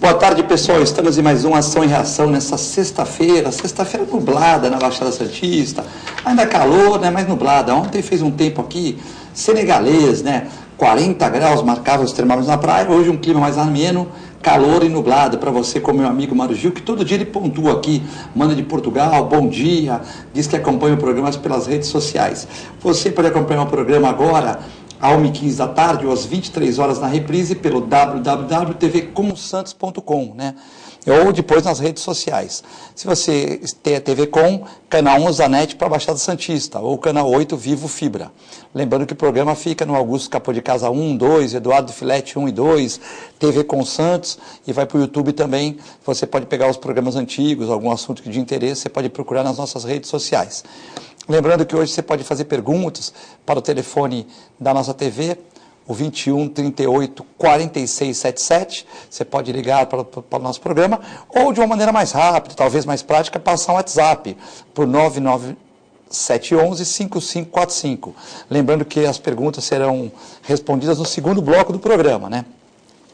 Boa tarde, pessoal. Estamos em mais uma Ação e Reação nessa sexta-feira nublada na Baixada Santista. Ainda calor, né, mas nublada. Ontem fez um tempo aqui senegalês, né, 40 graus marcavam os termômetros na praia. Hoje um clima mais ameno, calor e nublado. Para você, como meu amigo Mário Gil, que todo dia ele pontua aqui, manda de Portugal, bom dia, diz que acompanha o programa pelas redes sociais. Você pode acompanhar o programa agora à 1h15 da tarde ou às 23 horas na reprise pelo www.tvcomsantos.com, né? Ou depois nas redes sociais. Se você tem a TV Com, canal 11 da NET para a Baixada Santista, ou canal 8 Vivo Fibra. Lembrando que o programa fica no Augusto Capô de Casa 1, 2, Eduardo Filete 1 e 2, TV Com Santos, e vai para o YouTube também. Você pode pegar os programas antigos, algum assunto de interesse, você pode procurar nas nossas redes sociais. Lembrando que hoje você pode fazer perguntas para o telefone da nossa TV, o 21 38 46 77. Você pode ligar para o nosso programa, ou de uma maneira mais rápida, talvez mais prática, passar um WhatsApp por 99711 5545. Lembrando que as perguntas serão respondidas no segundo bloco do programa, né?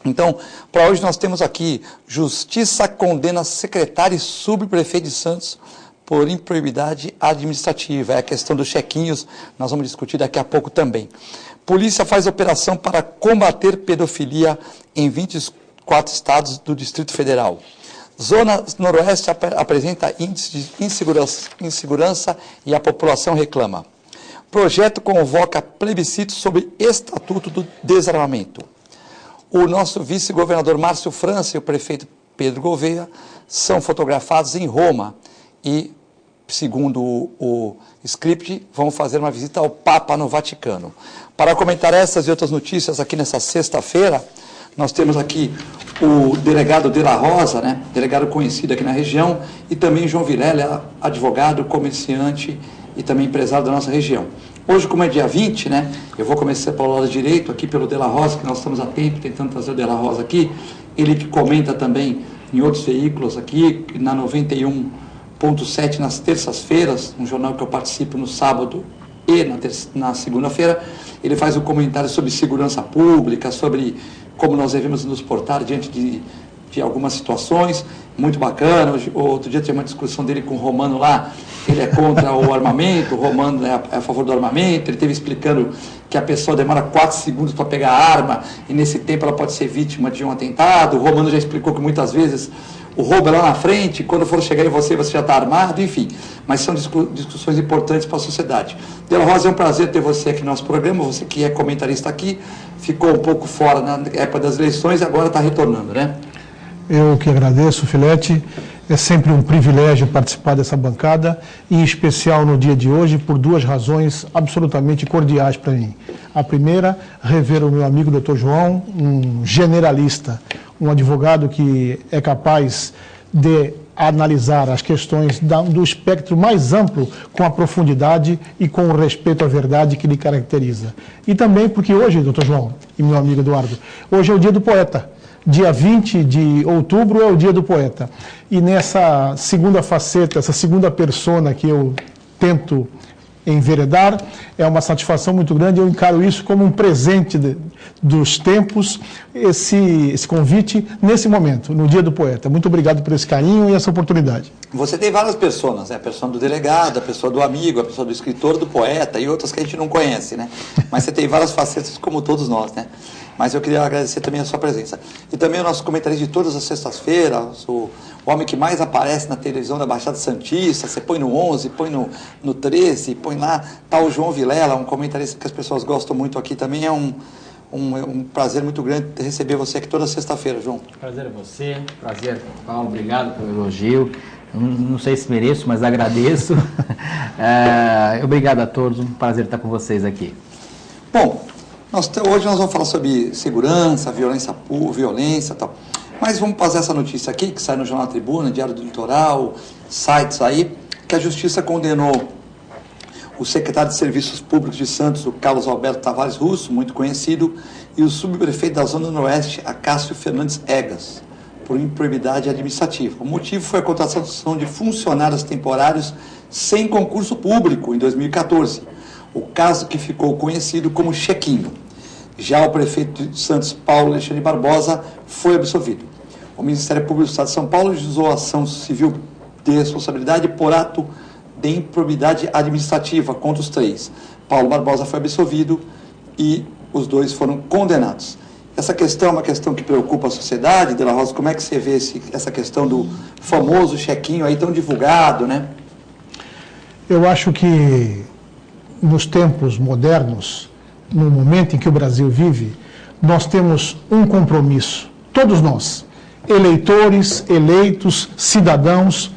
Então, para hoje nós temos aqui: Justiça condena secretário e subprefeito de Santos por improbidade administrativa. É a questão dos chequinhos, nós vamos discutir daqui a pouco também. Polícia faz operação para combater pedofilia em 24 estados do Distrito Federal. Zona Noroeste apresenta índice de insegurança e a população reclama. Projeto convoca plebiscito sobre Estatuto do Desarmamento. O nosso vice-governador Márcio França e o prefeito Pedro Gouveia são fotografados em Roma e, segundo o script, vão fazer uma visita ao Papa no Vaticano. Para comentar essas e outras notícias aqui nessa sexta-feira, nós temos aqui o delegado De La Rosa, né, delegado conhecido aqui na região, e também João Vilela, advogado, comerciante e também empresário da nossa região. Hoje, como é dia 20, né, eu vou começar pelo lado direito, aqui pelo De La Rosa, que nós estamos há tempo tentando trazer o De La Rosa aqui, ele que comenta também em outros veículos aqui, na 91.7 nas terças-feiras, um jornal que eu participo no sábado e na segunda-feira. Ele faz um comentário sobre segurança pública, sobre como nós devemos nos portar diante de algumas situações, muito bacana. Outro dia tinha uma discussão dele com o Romano lá, ele é contra o armamento, o Romano é a favor do armamento. Ele esteve explicando que a pessoa demora 4 segundos para pegar a arma e nesse tempo ela pode ser vítima de um atentado. O Romano já explicou que muitas vezes o roubo é lá na frente, quando for chegar em você, você já está armado, enfim. Mas são discussões importantes para a sociedade. De La Rosa, é um prazer ter você aqui no nosso programa, você que é comentarista aqui, ficou um pouco fora na época das eleições e agora está retornando, né? Eu que agradeço, Filete. É sempre um privilégio participar dessa bancada, em especial no dia de hoje, por 2 razões absolutamente cordiais para mim. A primeira, rever o meu amigo Dr. João, um generalista, um advogado que é capaz de analisar as questões do espectro mais amplo, com a profundidade e com o respeito à verdade que lhe caracteriza. E também porque hoje, Dr. João e meu amigo Eduardo, hoje é o dia do poeta. Dia 20 de outubro é o dia do poeta. E nessa segunda faceta, essa segunda persona que eu tento enveredar, é uma satisfação muito grande. Eu encaro isso como um presente dos tempos, esse convite nesse momento, no dia do poeta. Muito obrigado por esse carinho e essa oportunidade. Você tem várias personas, né? A pessoa do delegado, a pessoa do amigo, a pessoa do escritor, do poeta e outras que a gente não conhece, né? Mas você tem várias facetas como todos nós, né? Mas eu queria agradecer também a sua presença. E também o nosso comentarista de todas as sextas-feiras, o homem que mais aparece na televisão da Baixada Santista. Você põe no 11, põe no 13, põe lá, tá o João Vilela, um comentarista que as pessoas gostam muito aqui também. É um prazer muito grande receber você aqui toda sexta-feira, João. Prazer é você, prazer, Paulo, obrigado pelo elogio. Eu não sei se mereço, mas agradeço. Obrigado a todos, um prazer estar com vocês aqui. Bom, hoje nós vamos falar sobre segurança, violência e tal. Mas vamos fazer essa notícia aqui, que sai no Jornal Tribuna, Diário do Litoral, sites aí, que a Justiça condenou o secretário de Serviços Públicos de Santos, o Carlos Alberto Tavares Russo, muito conhecido, e o subprefeito da Zona Noroeste, Acácio Fernandes Egas, por improbidade administrativa. O motivo foi a contratação de funcionários temporários sem concurso público em 2014. O caso que ficou conhecido como chequinho. Já o prefeito de Santos, Paulo Alexandre Barbosa, foi absolvido. O Ministério Público do Estado de São Paulo ajuizou ação civil de responsabilidade por ato de improbidade administrativa contra os 3. Paulo Barbosa foi absolvido e os 2 foram condenados. Essa questão é uma questão que preocupa a sociedade, De La Rosa. Como é que você vê essa questão do famoso chequinho aí tão divulgado, né? Eu acho que nos tempos modernos, no momento em que o Brasil vive, nós temos um compromisso, todos nós, eleitores, eleitos, cidadãos,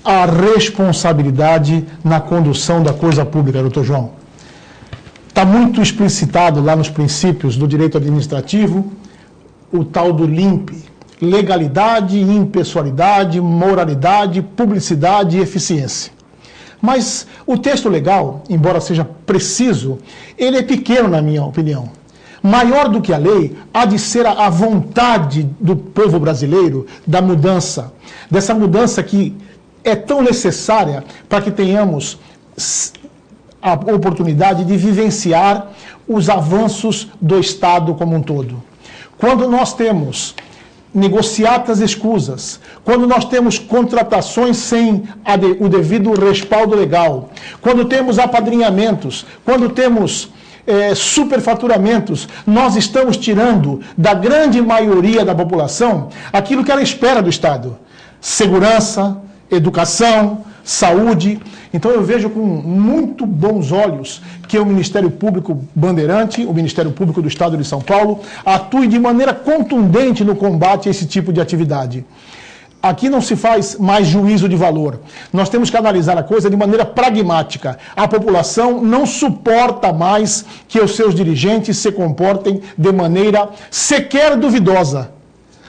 a responsabilidade na condução da coisa pública, doutor João. Está muito explicitado lá nos princípios do direito administrativo o tal do LIMP, legalidade, impessoalidade, moralidade, publicidade e eficiência. Mas o texto legal, embora seja preciso, ele é pequeno na minha opinião. Maior do que a lei, há de ser a vontade do povo brasileiro da mudança, dessa mudança que é tão necessária para que tenhamos a oportunidade de vivenciar os avanços do Estado como um todo. Quando nós temos negociatas escusas, quando nós temos contratações sem o devido respaldo legal, quando temos apadrinhamentos, quando temos superfaturamentos, nós estamos tirando da grande maioria da população aquilo que ela espera do Estado: segurança, educação, saúde. Então eu vejo com muito bons olhos que o Ministério Público Bandeirante, o Ministério Público do Estado de São Paulo, atue de maneira contundente no combate a esse tipo de atividade. Aqui não se faz mais juízo de valor. Nós temos que analisar a coisa de maneira pragmática. A população não suporta mais que os seus dirigentes se comportem de maneira sequer duvidosa.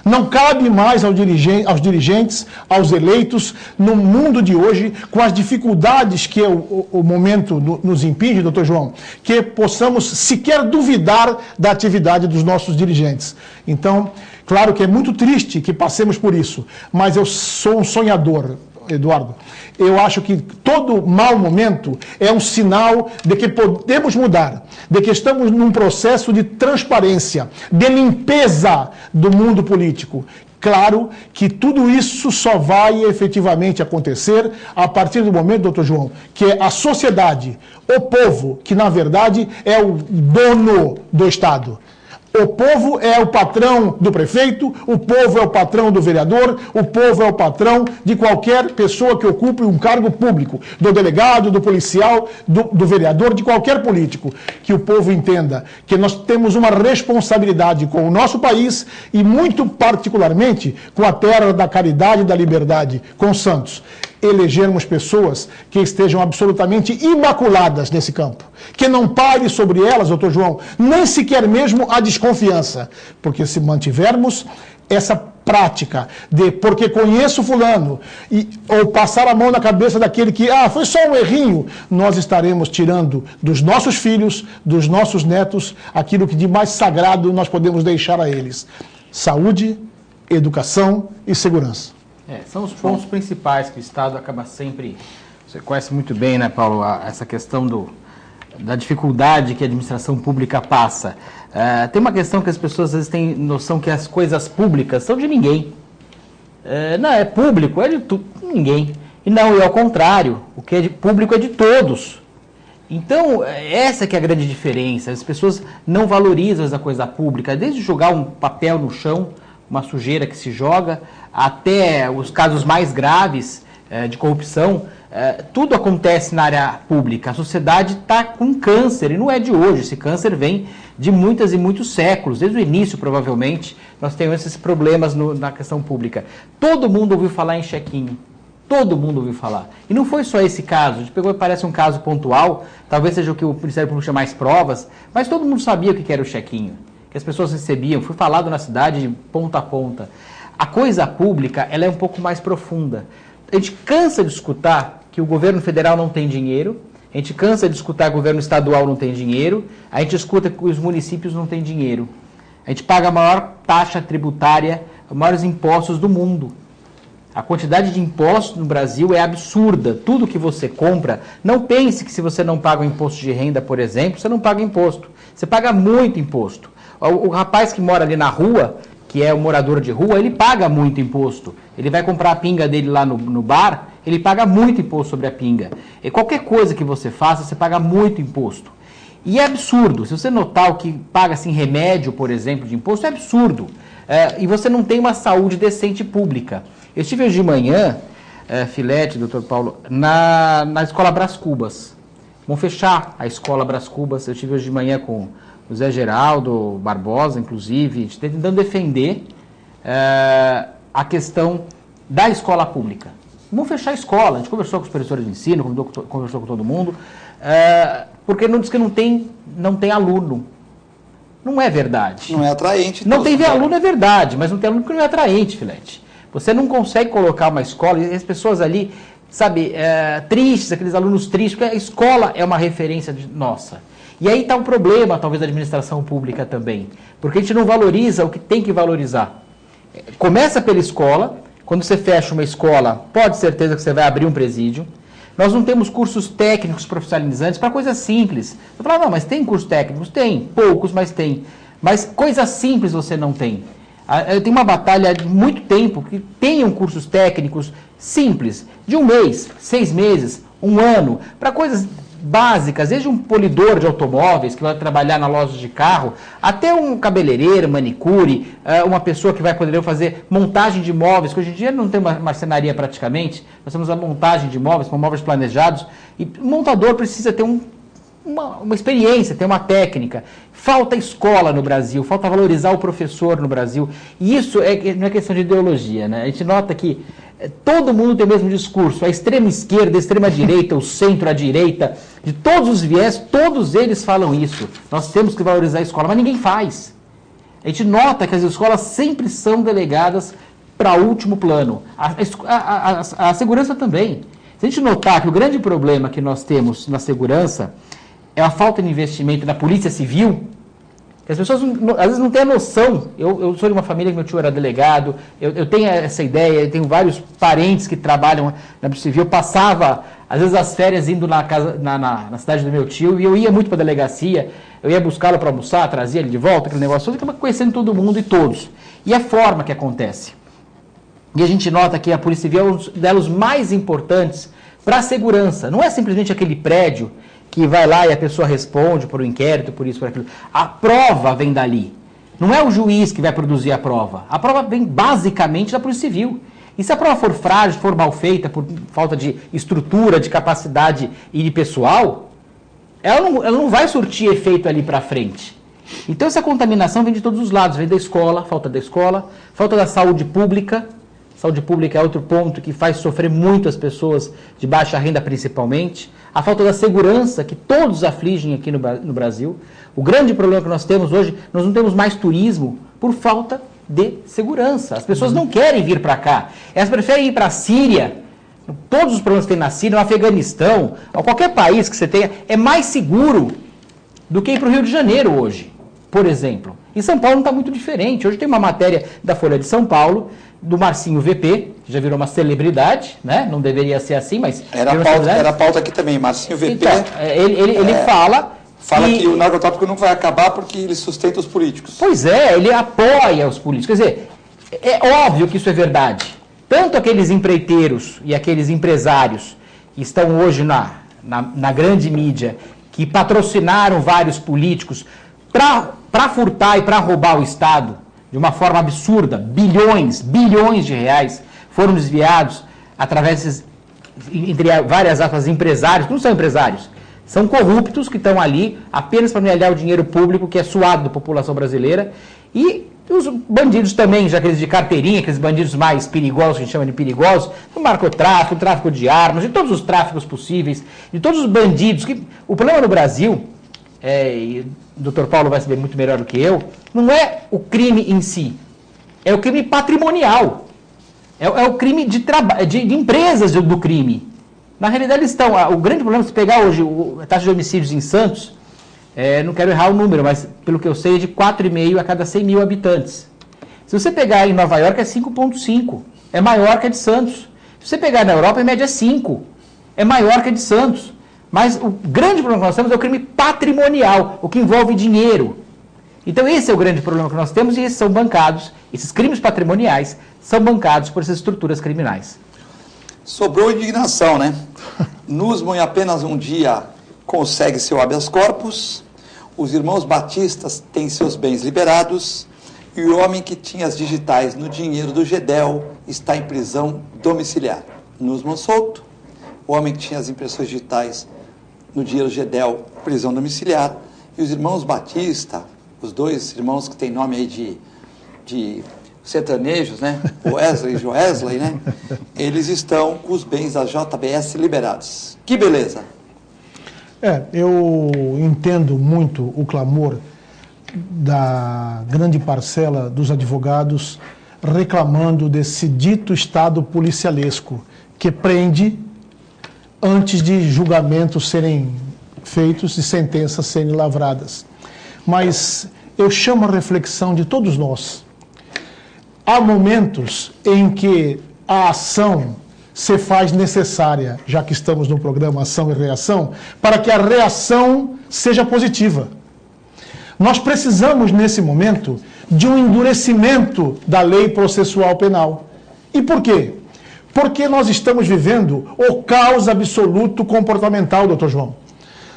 Não cabe mais aos dirigentes, aos eleitos, no mundo de hoje, com as dificuldades que o momento nos impinge, doutor João, que possamos sequer duvidar da atividade dos nossos dirigentes. Então, claro que é muito triste que passemos por isso, mas eu sou um sonhador, Eduardo. Eu acho que todo mau momento é um sinal de que podemos mudar, de que estamos num processo de transparência, de limpeza do mundo político. Claro que tudo isso só vai efetivamente acontecer a partir do momento, doutor João, que a sociedade, o povo, que na verdade é o dono do Estado. O povo é o patrão do prefeito, o povo é o patrão do vereador, o povo é o patrão de qualquer pessoa que ocupe um cargo público, do delegado, do policial, do vereador, de qualquer político. Que o povo entenda que nós temos uma responsabilidade com o nosso país e muito particularmente com a terra da caridade e da liberdade, com Santos. Elegermos pessoas que estejam absolutamente imaculadas nesse campo. Que não pare sobre elas, doutor João, nem sequer mesmo a desconfiança. Porque se mantivermos essa prática de porque conheço fulano, ou passar a mão na cabeça daquele que, foi só um errinho, nós estaremos tirando dos nossos filhos, dos nossos netos, aquilo que de mais sagrado nós podemos deixar a eles: saúde, educação e segurança. São os pontos principais que o Estado acaba sempre... Você conhece muito bem, né, Paulo, essa questão da dificuldade que a administração pública passa. Tem uma questão que as pessoas às vezes têm noção que as coisas públicas são de ninguém. Não, é público, é de ninguém. E não, e ao contrário, o que é de público é de todos. Então, essa que é a grande diferença. As pessoas não valorizam a coisa pública, desde jogar um papel no chão, uma sujeira que se joga, até os casos mais graves de corrupção, tudo acontece na área pública. A sociedade está com câncer, e não é de hoje, esse câncer vem de muitas e muitos séculos, desde o início provavelmente, nós temos esses problemas na questão pública. Todo mundo ouviu falar em chequinho, todo mundo ouviu falar. E não foi só esse caso, a gente pegou e parece um caso pontual, talvez seja o que o Ministério Público chama mais provas, mas todo mundo sabia o que era o chequinho, que as pessoas recebiam, foi falado na cidade de ponta a ponta. A coisa pública, ela é um pouco mais profunda. A gente cansa de escutar que o governo federal não tem dinheiro, a gente cansa de escutar que o governo estadual não tem dinheiro, a gente escuta que os municípios não têm dinheiro. A gente paga a maior taxa tributária, os maiores impostos do mundo. A quantidade de impostos no Brasil é absurda. Tudo que você compra, não pense que se você não paga o imposto de renda, por exemplo, você não paga imposto. Você paga muito imposto. O rapaz que mora ali na rua, que é o morador de rua, ele paga muito imposto. Ele vai comprar a pinga dele lá no bar, ele paga muito imposto sobre a pinga. E qualquer coisa que você faça, você paga muito imposto. E é absurdo. Se você notar o que paga assim, remédio, por exemplo, de imposto, é absurdo. E você não tem uma saúde decente pública. Eu estive hoje de manhã, Filete, doutor Paulo, na Escola Brás Cubas. Vão fechar a Escola Brás Cubas. Eu estive hoje de manhã com o Zé Geraldo Barbosa, inclusive, tentando defender a questão da escola pública. Vão fechar a escola. A gente conversou com os professores de ensino, conversou com todo mundo, porque não diz que não tem aluno. Não é verdade. Não é atraente. Não tem aluno, é verdade, mas não tem aluno que não é atraente, Filete. Você não consegue colocar uma escola, e as pessoas ali, sabe, tristes, aqueles alunos tristes, porque a escola é uma referência nossa. E aí está um problema, talvez, da administração pública também, porque a gente não valoriza o que tem que valorizar. Começa pela escola, quando você fecha uma escola, pode ter certeza que você vai abrir um presídio. Nós não temos cursos técnicos profissionalizantes para coisas simples. Você fala, não, mas tem cursos técnicos? Tem, poucos, mas tem. Mas coisas simples você não tem. Eu tenho uma batalha de muito tempo que tenham cursos técnicos simples, de 1 mês, 6 meses, 1 ano, para coisas básicas, desde um polidor de automóveis que vai trabalhar na loja de carro, até um cabeleireiro, manicure, uma pessoa que vai poder fazer montagem de móveis, que hoje em dia não tem uma marcenaria praticamente, nós temos a montagem de móveis, com móveis planejados, e o montador precisa ter uma experiência, ter uma técnica. Falta escola no Brasil, falta valorizar o professor no Brasil, e isso não é questão de ideologia, né? A gente nota que todo mundo tem o mesmo discurso, a extrema esquerda, a extrema direita, o centro, a direita, de todos os viés, todos eles falam isso. Nós temos que valorizar a escola, mas ninguém faz. A gente nota que as escolas sempre são delegadas para último plano. A segurança também. Se a gente notar que o grande problema que nós temos na segurança é a falta de investimento na polícia civil, que as pessoas às vezes não têm a noção. Eu sou de uma família que meu tio era delegado, eu tenho essa ideia, eu tenho vários parentes que trabalham na polícia civil. Eu passava, às vezes, as férias indo na cidade do meu tio, e eu ia muito para a delegacia, eu ia buscá-lo para almoçar, trazia ele de volta, aquele negócio, eu estava conhecendo todo mundo e todos. E a forma que acontece. E a gente nota que a polícia civil é um delos mais importantes para a segurança. Não é simplesmente aquele prédio que vai lá e a pessoa responde por um inquérito, por isso, por aquilo. A prova vem dali. Não é o juiz que vai produzir a prova. A prova vem basicamente da Polícia Civil. E se a prova for frágil, for mal feita, por falta de estrutura, de capacidade e de pessoal, ela não vai surtir efeito ali para frente. Então essa contaminação vem de todos os lados. Vem da escola, falta da saúde pública. Saúde pública é outro ponto que faz sofrer muito as pessoas de baixa renda, principalmente. A falta da segurança, que todos afligem aqui no Brasil. O grande problema que nós temos hoje, nós não temos mais turismo por falta de segurança. As pessoas não querem vir para cá. Elas preferem ir para a Síria. Todos os problemas que tem na Síria, no Afeganistão, ou qualquer país que você tenha, é mais seguro do que ir para o Rio de Janeiro hoje, por exemplo. Em São Paulo não está muito diferente. Hoje tem uma matéria da Folha de São Paulo, do Marcinho VP, que já virou uma celebridade, né? Não deveria ser assim, mas... Era pauta aqui também, Marcinho VP. Então, ele fala que o narcotráfico não vai acabar porque ele sustenta os políticos. Pois é, ele apoia os políticos. Quer dizer, é óbvio que isso é verdade. Tanto aqueles empreiteiros e aqueles empresários que estão hoje na grande mídia, que patrocinaram vários políticos para furtar e para roubar o Estado, de uma forma absurda, bilhões de reais foram desviados através desses, entre várias aspas, empresários, que não são empresários, são corruptos que estão ali apenas para amealhar o dinheiro público que é suado da população brasileira. E os bandidos também, já aqueles de carteirinha, aqueles bandidos mais perigosos, que a gente chama de perigosos, o narcotráfico, o tráfico de armas, de todos os tráficos possíveis, de todos os bandidos. O problema no Brasil, e o Dr. Paulo vai saber muito melhor do que eu, não é o crime em si, é o crime patrimonial, é o crime de empresas do crime. Na realidade o grande problema, se pegar hoje a taxa de homicídios em Santos, não quero errar o número, mas pelo que eu sei é de 4,5 a cada 100 mil habitantes. Se você pegar em Nova York é 5,5, é maior que a de Santos. Se você pegar na Europa, a média é 5, é maior que a de Santos. Mas o grande problema que nós temos é o crime patrimonial, o que envolve dinheiro. Então esse é o grande problema que nós temos e esses são bancados, esses crimes patrimoniais são bancados por essas estruturas criminais. Sobrou indignação, né? Nussbaum, em apenas um dia, consegue seu habeas corpus, os irmãos Batistas têm seus bens liberados e o homem que tinha as digitais no dinheiro do Gedel está em prisão domiciliar. Nussbaum solto, o homem que tinha as impressões digitais no dinheiro do Gedel, prisão domiciliar, e os irmãos Batista, os dois irmãos que têm nome aí de sertanejos, né? Wesley e Joesley, né? Eles estão com os bens da JBS liberados. Que beleza! Eu entendo muito o clamor da grande parcela dos advogados reclamando desse dito estado policialesco que prende antes de julgamentos serem feitos e sentenças serem lavradas. Mas eu chamo a reflexão de todos nós. Há momentos em que a ação se faz necessária, já que estamos no programa Ação e Reação, para que a reação seja positiva. Nós precisamos, nesse momento, de um endurecimento da lei processual penal. E por quê? Porque nós estamos vivendo o caos absoluto comportamental, doutor João.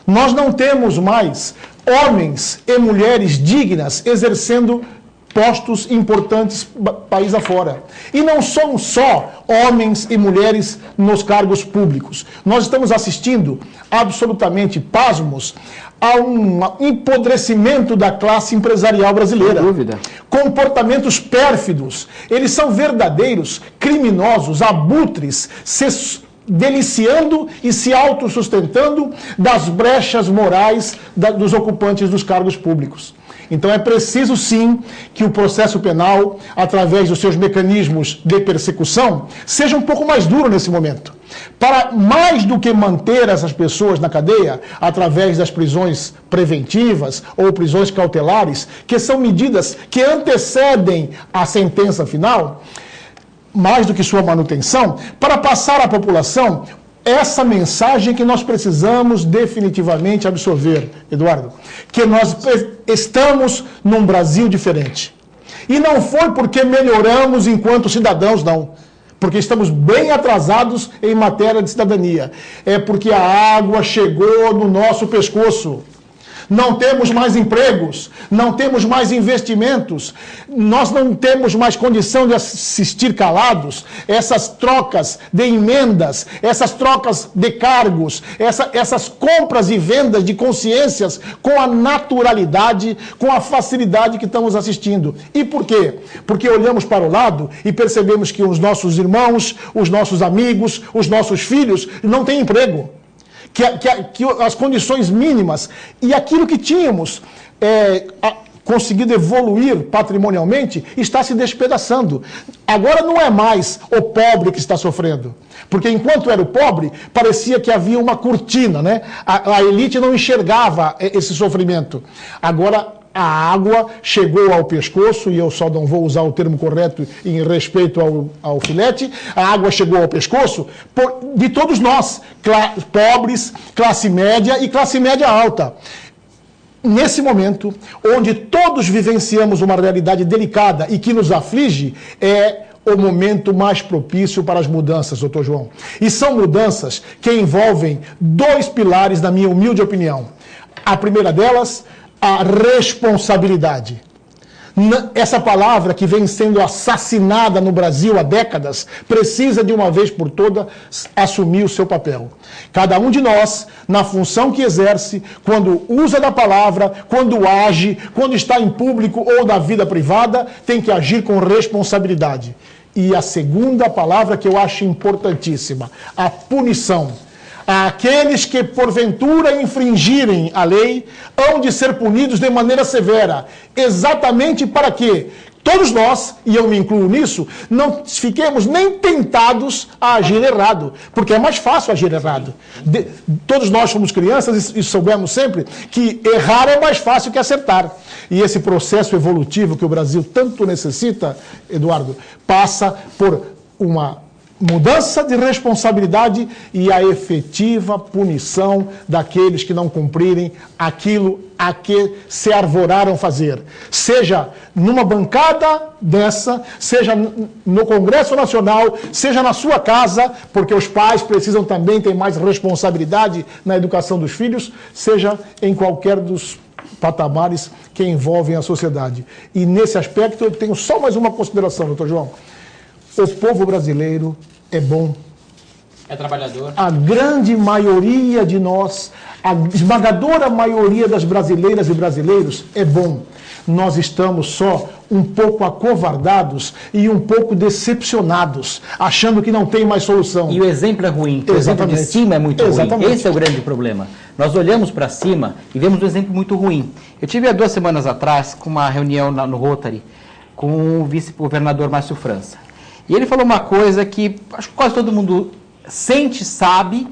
Nós não temos mais homens e mulheres dignas exercendo postos importantes país afora. E não são só homens e mulheres nos cargos públicos. Nós estamos assistindo, absolutamente pasmos, a um empodrecimento da classe empresarial brasileira. Sem dúvida. Comportamentos pérfidos. Eles são verdadeiros criminosos, abutres, se deliciando e se autossustentando das brechas morais dos ocupantes dos cargos públicos. Então é preciso sim que o processo penal, através dos seus mecanismos de persecução, seja um pouco mais duro nesse momento. Para mais do que manter essas pessoas na cadeia, através das prisões preventivas ou prisões cautelares, que são medidas que antecedem a sentença final, mais do que sua manutenção, para passar à população essa mensagem que nós precisamos definitivamente absorver, Eduardo, que nós estamos num Brasil diferente. E não foi porque melhoramos enquanto cidadãos, não. Porque estamos bem atrasados em matéria de cidadania. É porque a água chegou no nosso pescoço. Não temos mais empregos, não temos mais investimentos, nós não temos mais condição de assistir calados essas trocas de emendas, essas trocas de cargos, essas compras e vendas de consciências com a naturalidade, com a facilidade que estamos assistindo. E por quê? Porque olhamos para o lado e percebemos que os nossos irmãos, os nossos amigos, os nossos filhos não têm emprego. Que as condições mínimas e aquilo que tínhamos conseguido evoluir patrimonialmente está se despedaçando. Agora não é mais o pobre que está sofrendo, porque enquanto era o pobre, parecia que havia uma cortina, né? A elite não enxergava esse sofrimento. Agora a água chegou ao pescoço, e eu só não vou usar o termo correto em respeito ao filete, a água chegou ao pescoço de todos nós, pobres, classe média e classe média alta. Nesse momento, onde todos vivenciamos uma realidade delicada e que nos aflige, é o momento mais propício para as mudanças, doutor João. E são mudanças que envolvem dois pilares, na minha humilde opinião. A primeira delas, a responsabilidade. Essa palavra que vem sendo assassinada no Brasil há décadas, precisa de uma vez por todas assumir o seu papel. Cada um de nós, na função que exerce, quando usa da palavra, quando age, quando está em público ou na vida privada, tem que agir com responsabilidade. E a segunda palavra que eu acho importantíssima, a punição. Aqueles que porventura infringirem a lei hão de ser punidos de maneira severa, exatamente para que todos nós, e eu me incluo nisso, não fiquemos nem tentados a agir errado, porque é mais fácil agir errado. Todos nós somos crianças e soubemos sempre que errar é mais fácil que acertar. E esse processo evolutivo que o Brasil tanto necessita, Eduardo, passa por uma mudança de responsabilidade e a efetiva punição daqueles que não cumprirem aquilo a que se arvoraram fazer. Seja numa bancada dessa, seja no Congresso Nacional, seja na sua casa, porque os pais precisam também ter mais responsabilidade na educação dos filhos, seja em qualquer dos patamares que envolvem a sociedade. E nesse aspecto eu tenho só mais uma consideração, doutor João. O povo brasileiro é bom. É trabalhador. A grande maioria de nós, a esmagadora maioria das brasileiras e brasileiros é bom. Nós estamos só um pouco acovardados e um pouco decepcionados, achando que não tem mais solução. E o exemplo é ruim, o exemplo de cima é muito ruim. Esse é o grande problema. Nós olhamos para cima e vemos um exemplo muito ruim. Eu tive há 2 semanas atrás com uma reunião no Rotary com o vice-governador Márcio França. E ele falou uma coisa que acho que quase todo mundo sente, sabe,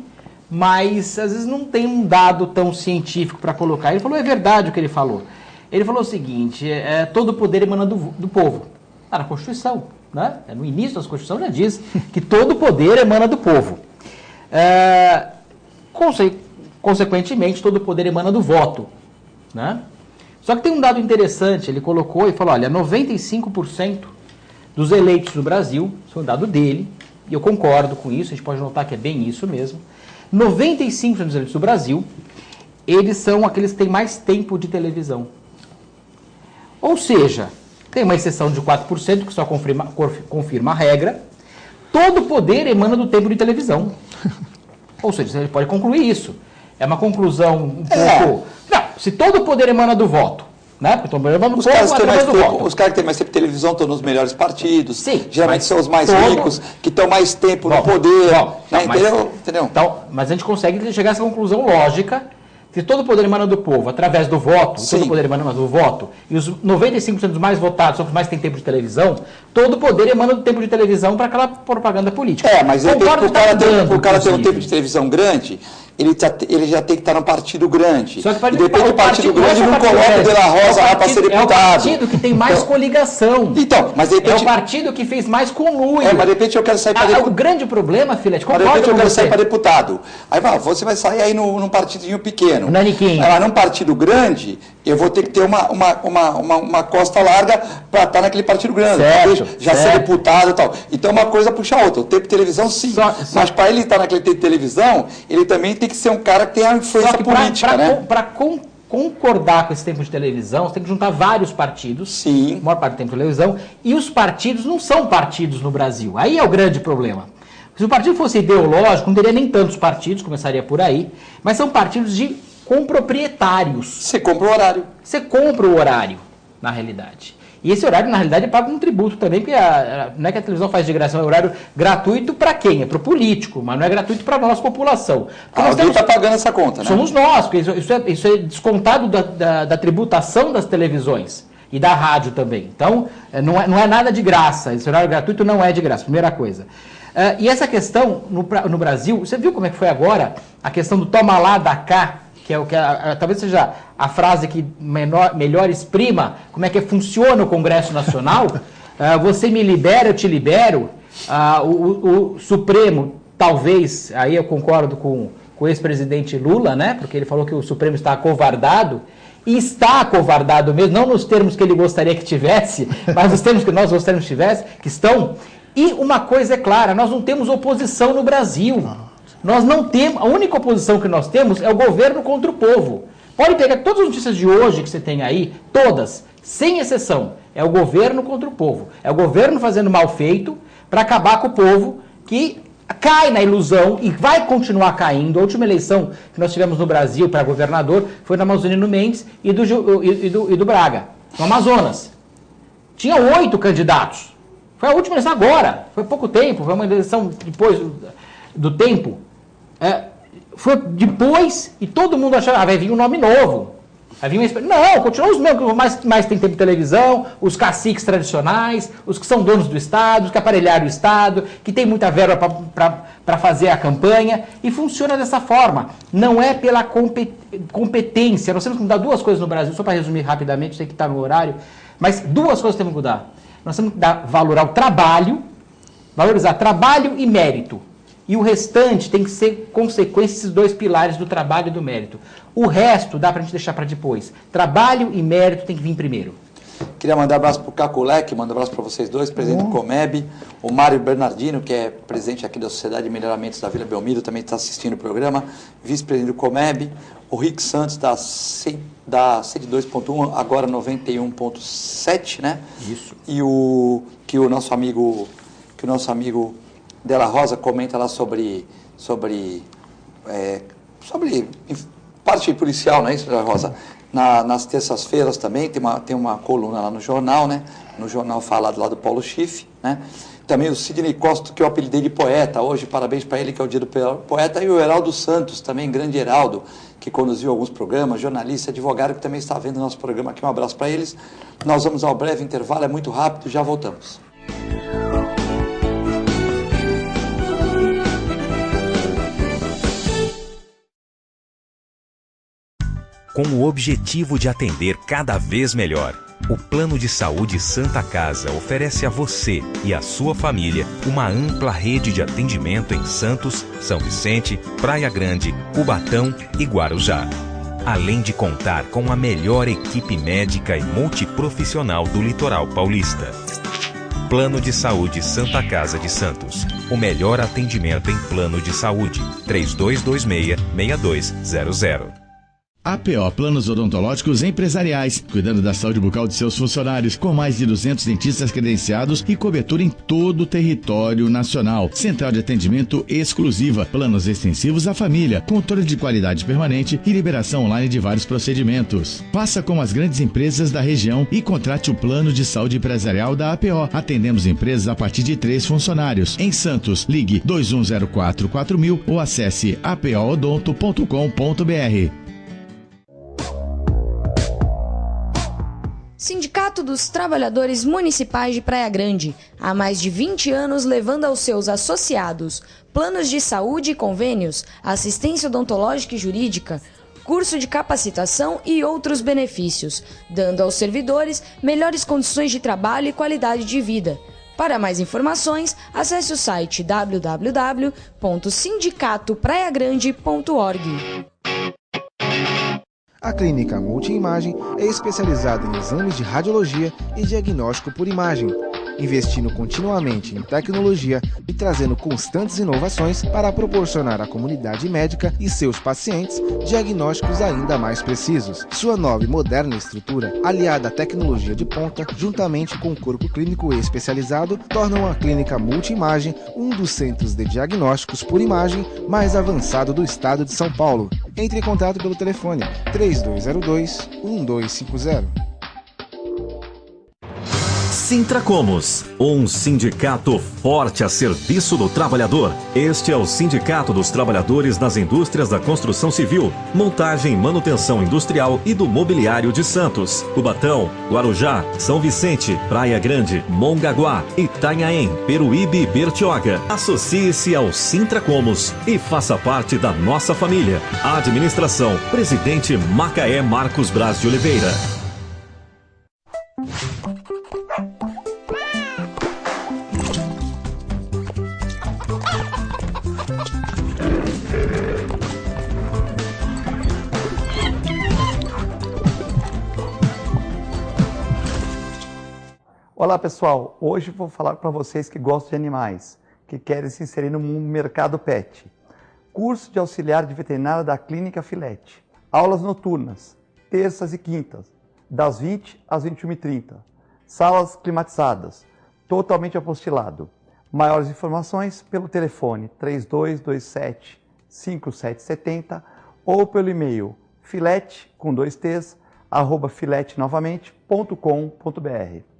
mas às vezes não tem um dado tão científico para colocar. Ele falou, é verdade o que ele falou. Ele falou o seguinte, todo o poder emana do povo. Está na Constituição, né? No início da Constituição já diz que todo o poder emana do povo. Consequentemente, todo o poder emana do voto, né? Só que tem um dado interessante, ele colocou e falou, olha, 95% dos eleitos do Brasil, isso é um dado dele, e eu concordo com isso, a gente pode notar que é bem isso mesmo, 95% dos eleitos do Brasil, eles são aqueles que têm mais tempo de televisão. Ou seja, tem uma exceção de 4% que só confirma a regra, todo poder emana do tempo de televisão. Ou seja, você pode concluir isso. É uma conclusão um pouco... Não, se todo poder emana do voto, né? Os caras que têm mais tempo de televisão estão nos melhores partidos. Sim, geralmente são os mais ricos, que estão mais tempo no poder. Né? Entendeu? Então, mas a gente consegue chegar a essa conclusão lógica. Se todo o poder emana do povo, através do voto, todo o poder emana do voto, e os 95% dos mais votados são os que mais têm tempo de televisão, todo o poder emana do tempo de televisão para aquela propaganda política. Mas o cara ter um tempo de televisão grande, ele já tem que estar no partido grande. Só que e depende do partido grande, não coloca o De La Rosa lá para ser deputado. É o partido que tem mais coligação. Então, mas de repente... É o partido que fez mais conluio. Mas de repente eu quero sair para deputado. O grande problema, Filete, concordo com você. De repente eu quero sair para deputado. Aí você vai sair aí num partidinho pequeno. Naniquinho. Mas num partido grande, eu vou ter que ter uma costa larga para estar naquele partido grande. Já ser deputado e tal. Então uma coisa puxa a outra. O tempo de televisão, sim. Mas para ele estar naquele tempo de televisão, ele também tem que ser um cara que tem a influência política, né? Para concordar com esse tempo de televisão, você tem que juntar vários partidos. Sim. A maior parte do tempo de televisão. E os partidos não são partidos no Brasil. Aí é o grande problema. Se o partido fosse ideológico, não teria nem tantos partidos, começaria por aí. Mas são partidos com proprietários. Você compra o horário. Você compra o horário, na realidade. E esse horário, na realidade, é pago um tributo também, porque não é que a televisão faz de graça, é um horário gratuito para quem? É para o político, mas não é gratuito para a nossa população. Alguém está pagando essa conta, né? Somos nós, porque isso é descontado da tributação das televisões e da rádio também. Então, não é nada de graça, esse horário gratuito não é de graça, primeira coisa. E essa questão, no Brasil, você viu como é que foi agora a questão do toma lá, dá cá? Que é o que talvez seja a frase que melhor exprima como é que funciona o Congresso Nacional. Você me libera, eu te libero. O Supremo, talvez, aí eu concordo com o ex-presidente Lula, né? Porque ele falou que o Supremo está acovardado. E está acovardado mesmo, não nos termos que ele gostaria que tivesse, mas nos termos que nós gostaríamos que tivesse, que estão. E uma coisa é clara, nós não temos oposição no Brasil. Nós não temos, a única oposição que nós temos é o governo contra o povo. Pode pegar todas as notícias de hoje que você tem aí, todas, sem exceção, é o governo contra o povo. É o governo fazendo mal feito para acabar com o povo que cai na ilusão e vai continuar caindo. A última eleição que nós tivemos no Brasil para governador foi do Amazonino Mendes e do Braga, no Amazonas. Tinha 8 candidatos. Foi a última eleição agora, foi pouco tempo, foi uma eleição depois do tempo. Foi depois e todo mundo achava, vai vir um nome novo. Vai vir não, continuam os mesmos, mais tem tempo de televisão, os caciques tradicionais, os que são donos do Estado, os que aparelharam o Estado, que tem muita verba para fazer a campanha, e funciona dessa forma. Não é pela competência. Nós temos que mudar 2 coisas no Brasil, só para resumir rapidamente, sei que está no horário, mas 2 coisas temos que mudar. Nós temos que dar valor ao trabalho Valorizar trabalho e mérito. E o restante tem que ser consequência desses dois pilares do trabalho e do mérito. O resto dá para a gente deixar para depois. Trabalho e mérito tem que vir primeiro. Queria mandar um abraço para o Caculec, mandar um abraço para vocês dois, presidente do Comeb, o Mário Bernardino, que é presidente aqui da Sociedade de Melhoramentos da Vila Belmiro, também está assistindo o programa, vice-presidente do Comeb, o Rick Santos, da 102.1, agora 91.7, né? Isso. E que o nosso amigo Della Rosa comenta lá sobre parte policial, não é isso, Della Rosa? Nas terças-feiras também tem uma coluna lá no jornal, né? No jornal falado lá do Paulo Schiff, né? Também o Sidney Costa, que eu apelidei de poeta, hoje parabéns para ele, que é o dia do poeta, e o Heraldo Santos, também grande Heraldo, que conduziu alguns programas, jornalista, advogado, que também está vendo o nosso programa aqui, um abraço para eles. Nós vamos ao breve intervalo, é muito rápido, já voltamos. Com o objetivo de atender cada vez melhor, o Plano de Saúde Santa Casa oferece a você e a sua família uma ampla rede de atendimento em Santos, São Vicente, Praia Grande, Cubatão e Guarujá. Além de contar com a melhor equipe médica e multiprofissional do litoral paulista. Plano de Saúde Santa Casa de Santos. O melhor atendimento em plano de saúde. 3226-6200. APO Planos Odontológicos Empresariais, cuidando da saúde bucal de seus funcionários, com mais de 200 dentistas credenciados e cobertura em todo o território nacional. Central de atendimento exclusiva, planos extensivos à família, controle de qualidade permanente e liberação online de vários procedimentos. Faça como as grandes empresas da região e contrate o plano de saúde empresarial da APO. Atendemos empresas a partir de 3 funcionários. Em Santos, ligue 2104-4000 ou acesse apoodonto.com.br. Sindicato dos Trabalhadores Municipais de Praia Grande, há mais de 20 anos levando aos seus associados planos de saúde e convênios, assistência odontológica e jurídica, curso de capacitação e outros benefícios, dando aos servidores melhores condições de trabalho e qualidade de vida. Para mais informações, acesse o site www.sindicatopraiagrande.org. A Clínica Multiimagem é especializada em exames de radiologia e diagnóstico por imagem, investindo continuamente em tecnologia e trazendo constantes inovações para proporcionar à comunidade médica e seus pacientes diagnósticos ainda mais precisos. Sua nova e moderna estrutura, aliada à tecnologia de ponta, juntamente com o corpo clínico especializado, tornam a Clínica Multiimagem um dos centros de diagnósticos por imagem mais avançado do estado de São Paulo. Entre em contato pelo telefone 3202-1250. Sintracomos, um sindicato forte a serviço do trabalhador. Este é o Sindicato dos Trabalhadores nas Indústrias da Construção Civil, Montagem e Manutenção Industrial e do Mobiliário de Santos, Cubatão, Guarujá, São Vicente, Praia Grande, Mongaguá, Itanhaém, Peruíbe e Bertioga. Associe-se ao Sintracomos e faça parte da nossa família. Administração, Presidente Macaé Marcos Braz de Oliveira. Olá pessoal, hoje vou falar para vocês que gostam de animais, que querem se inserir no mercado pet. Curso de auxiliar de veterinária da Clínica Filete. Aulas noturnas, terças e quintas, das 20 às 21h30. Salas climatizadas, totalmente apostilado. Maiores informações pelo telefone 3227-5770 ou pelo e-mail filete, com 2 T's, @filetenovamente.com.br.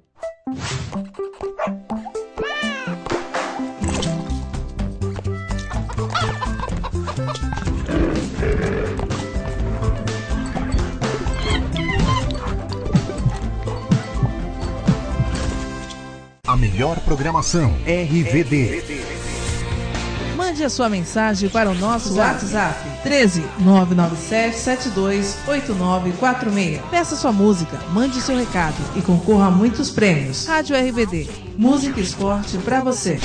A melhor programação RVD. Mande a sua mensagem para o nosso WhatsApp 13 997 72 8946. Peça sua música, mande seu recado e concorra a muitos prêmios. Rádio RBD, música e esporte para você.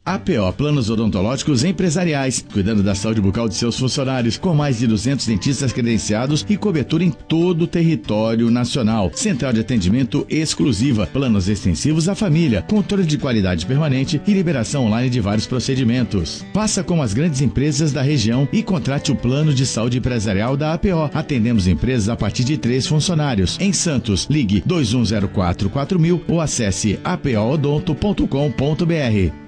APO Planos Odontológicos Empresariais, cuidando da saúde bucal de seus funcionários, com mais de 200 dentistas credenciados e cobertura em todo o território nacional. Central de atendimento exclusiva, planos extensivos à família, controle de qualidade permanente e liberação online de vários procedimentos. Faça como as grandes empresas da região e contrate o plano de saúde empresarial da APO. Atendemos empresas a partir de 3 funcionários. Em Santos, ligue 2104-4000 ou acesse apoodonto.com.br.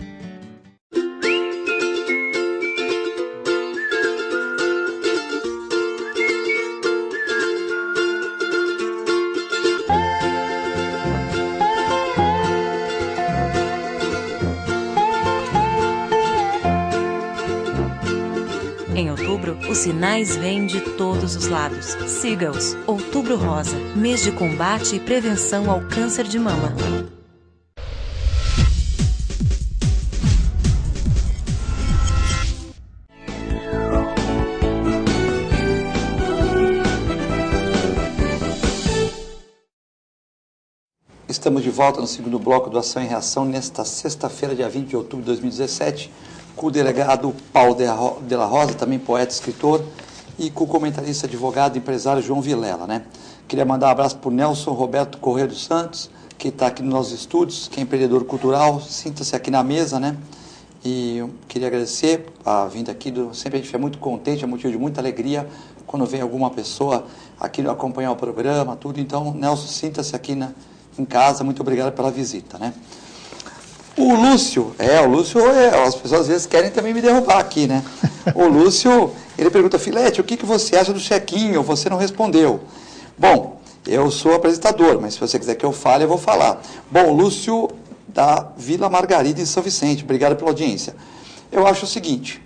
Em outubro, os sinais vêm de todos os lados. Siga-os. Outubro Rosa, mês de combate e prevenção ao câncer de mama. Estamos de volta no segundo bloco do Ação e Reação, nesta sexta-feira, dia 20 de outubro de 2017, com o delegado Paulo de la Rosa, também poeta e escritor, e com o comentarista, advogado e empresário João Vilela, né? Queria mandar um abraço para o Nelson Roberto Corrêa dos Santos, que está aqui nos nossos estúdios, que é empreendedor cultural, sinta-se aqui na mesa, né? E eu queria agradecer a vinda aqui, sempre a gente é muito contente, é motivo de muita alegria quando vem alguma pessoa aqui acompanhar o programa, tudo. Então, Nelson, sinta-se aqui em casa, muito obrigado pela visita, né? O Lúcio, as pessoas às vezes querem também me derrubar aqui, né? O Lúcio, ele pergunta, Filete, o que você acha do chequinho? Você não respondeu. Bom, eu sou apresentador, mas se você quiser que eu fale, eu vou falar. Bom, Lúcio, da Vila Margarida em São Vicente, obrigado pela audiência. Eu acho o seguinte,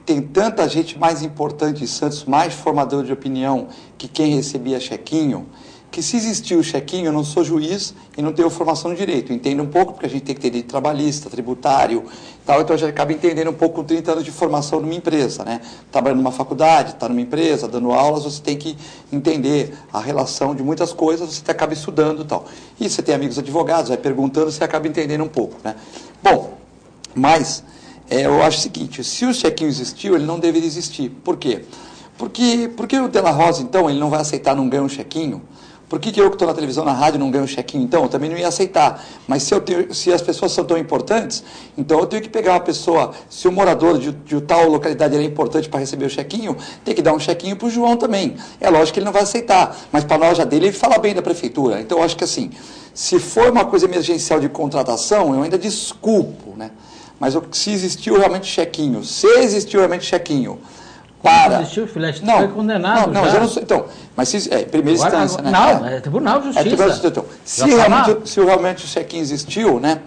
tem tanta gente mais importante em Santos, mais formador de opinião que quem recebia chequinho, que se existir o chequinho, eu não sou juiz e não tenho formação no direito. Entendo um pouco, porque a gente tem que ter direito trabalhista, tributário, tal, então a gente acaba entendendo um pouco com 30 anos de formação numa empresa, né? Trabalhando numa faculdade, está numa empresa, dando aulas, você tem que entender a relação de muitas coisas, você acaba estudando e tal. E você tem amigos advogados, vai perguntando, você acaba entendendo um pouco, né? Bom, mas eu acho o seguinte, se o chequinho existiu, ele não deveria existir. Por quê? Porque o de la Rosa, então, ele não vai aceitar não ganhar um chequinho? Por que eu que estou na televisão, na rádio, não ganho um chequinho? Então, eu também não ia aceitar. Mas se as pessoas são tão importantes, então eu tenho que pegar uma pessoa, se o morador de tal localidade é importante para receber o chequinho, tem que dar um chequinho para o João também. É lógico que ele não vai aceitar, mas para a loja dele, ele fala bem da prefeitura. Então, eu acho que assim, se for uma coisa emergencial de contratação, eu ainda desculpo, né? Mas se existiu realmente chequinho, para... Não existiu, Filete, tu foi condenado não, já. mas eu não sou, então, mas se, em primeira instância, né? Não, é Tribunal de Justiça. Tribunal de Justiça, então. Se realmente o chequinho existiu, né?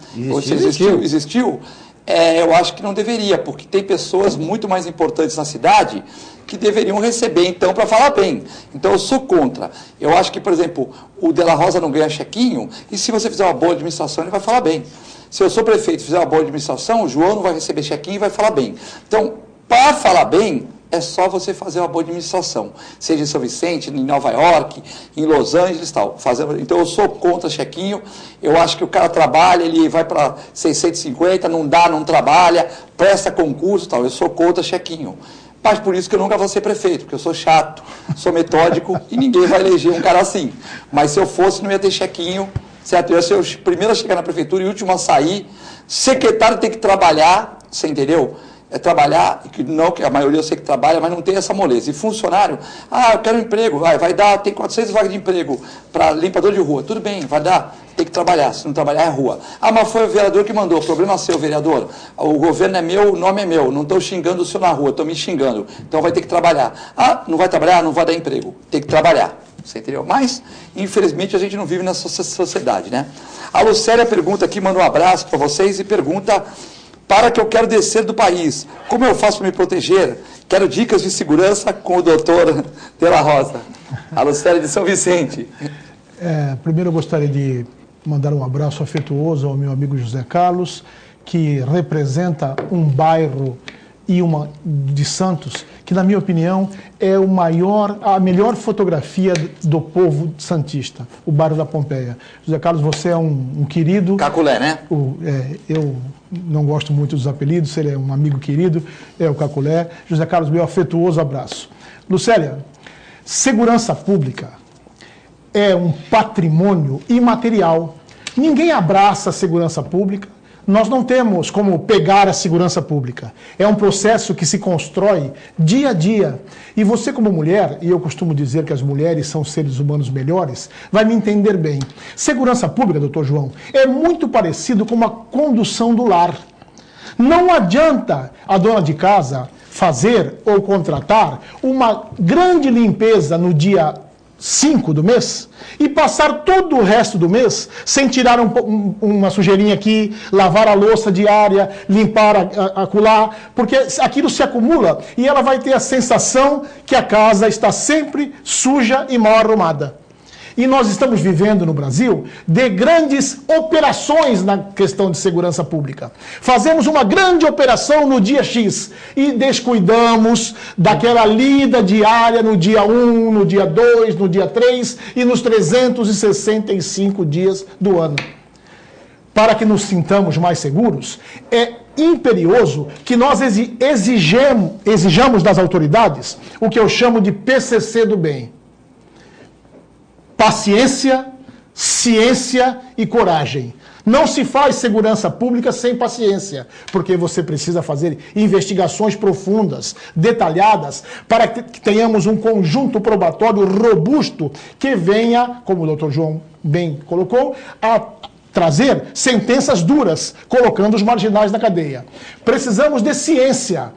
Existiu, eu acho que não deveria, porque tem pessoas muito mais importantes na cidade que deveriam receber, então, para falar bem. Então, eu sou contra. Eu acho que, por exemplo, o de la Rosa não ganha chequinho, e se você fizer uma boa administração, ele vai falar bem. Se eu sou prefeito e fizer uma boa administração, o João não vai receber chequinho e vai falar bem. Então, para falar bem, é só você fazer uma boa administração, seja em São Vicente, em Nova York, em Los Angeles e tal. Então, eu sou contra chequinho, eu acho que o cara trabalha, ele vai para 650, não dá, não trabalha, presta concurso e tal, eu sou contra chequinho. Mas por isso que eu nunca vou ser prefeito, porque eu sou chato, sou metódico e ninguém vai eleger um cara assim. Mas se eu fosse, não ia ter chequinho, certo? Eu ia ser o primeiro a chegar na prefeitura e o último a sair. Secretário tem que trabalhar, você entendeu? É trabalhar, que a maioria eu sei que trabalha, mas não tem essa moleza. E funcionário, eu quero um emprego, vai dar, tem 400 vagas de emprego para limpador de rua. Tudo bem, vai dar, tem que trabalhar, se não trabalhar é rua. Mas foi o vereador que mandou, problema seu, vereador. O governo é meu, o nome é meu, não estou xingando o senhor na rua, estou me xingando. Então vai ter que trabalhar. Não vai trabalhar, não vai dar emprego, tem que trabalhar. Você entendeu? Mas, infelizmente, a gente não vive nessa sociedade, né? A Lucélia pergunta aqui, manda um abraço para vocês e pergunta... Para que eu quero descer do país. Como eu faço para me proteger? Quero dicas de segurança com o doutor De La Rosa, a Lucélia de São Vicente. Primeiro eu gostaria de mandar um abraço afetuoso ao meu amigo José Carlos, que representa um bairro de Santos, que na minha opinião é a melhor fotografia do povo santista, o bairro da Pompeia. José Carlos, você é um querido. Caculé, né? Eu não gosto muito dos apelidos, ele é um amigo querido, é o Caculé. José Carlos, meu afetuoso abraço. Lucélia, segurança pública é um patrimônio imaterial. Ninguém abraça a segurança pública. Nós não temos como pegar a segurança pública. É um processo que se constrói dia a dia. E você, como mulher, e eu costumo dizer que as mulheres são seres humanos melhores, vai me entender bem. Segurança pública, doutor João, é muito parecido com uma condução do lar. Não adianta a dona de casa fazer ou contratar uma grande limpeza no dia 5 do mês e passar todo o resto do mês sem tirar uma sujeirinha aqui, lavar a louça diária, limpar acolá, porque aquilo se acumula e ela vai ter a sensação que a casa está sempre suja e mal arrumada. E nós estamos vivendo no Brasil de grandes operações na questão de segurança pública. Fazemos uma grande operação no dia X e descuidamos daquela lida diária no dia 1, no dia 2, no dia 3 e nos 365 dias do ano. Para que nos sintamos mais seguros, é imperioso que nós exijamos das autoridades o que eu chamo de PCC do bem. Paciência, ciência e coragem. Não se faz segurança pública sem paciência, porque você precisa fazer investigações profundas, detalhadas, para que tenhamos um conjunto probatório robusto que venha, como o doutor João bem colocou, a trazer sentenças duras, colocando os marginais na cadeia. Precisamos de ciência.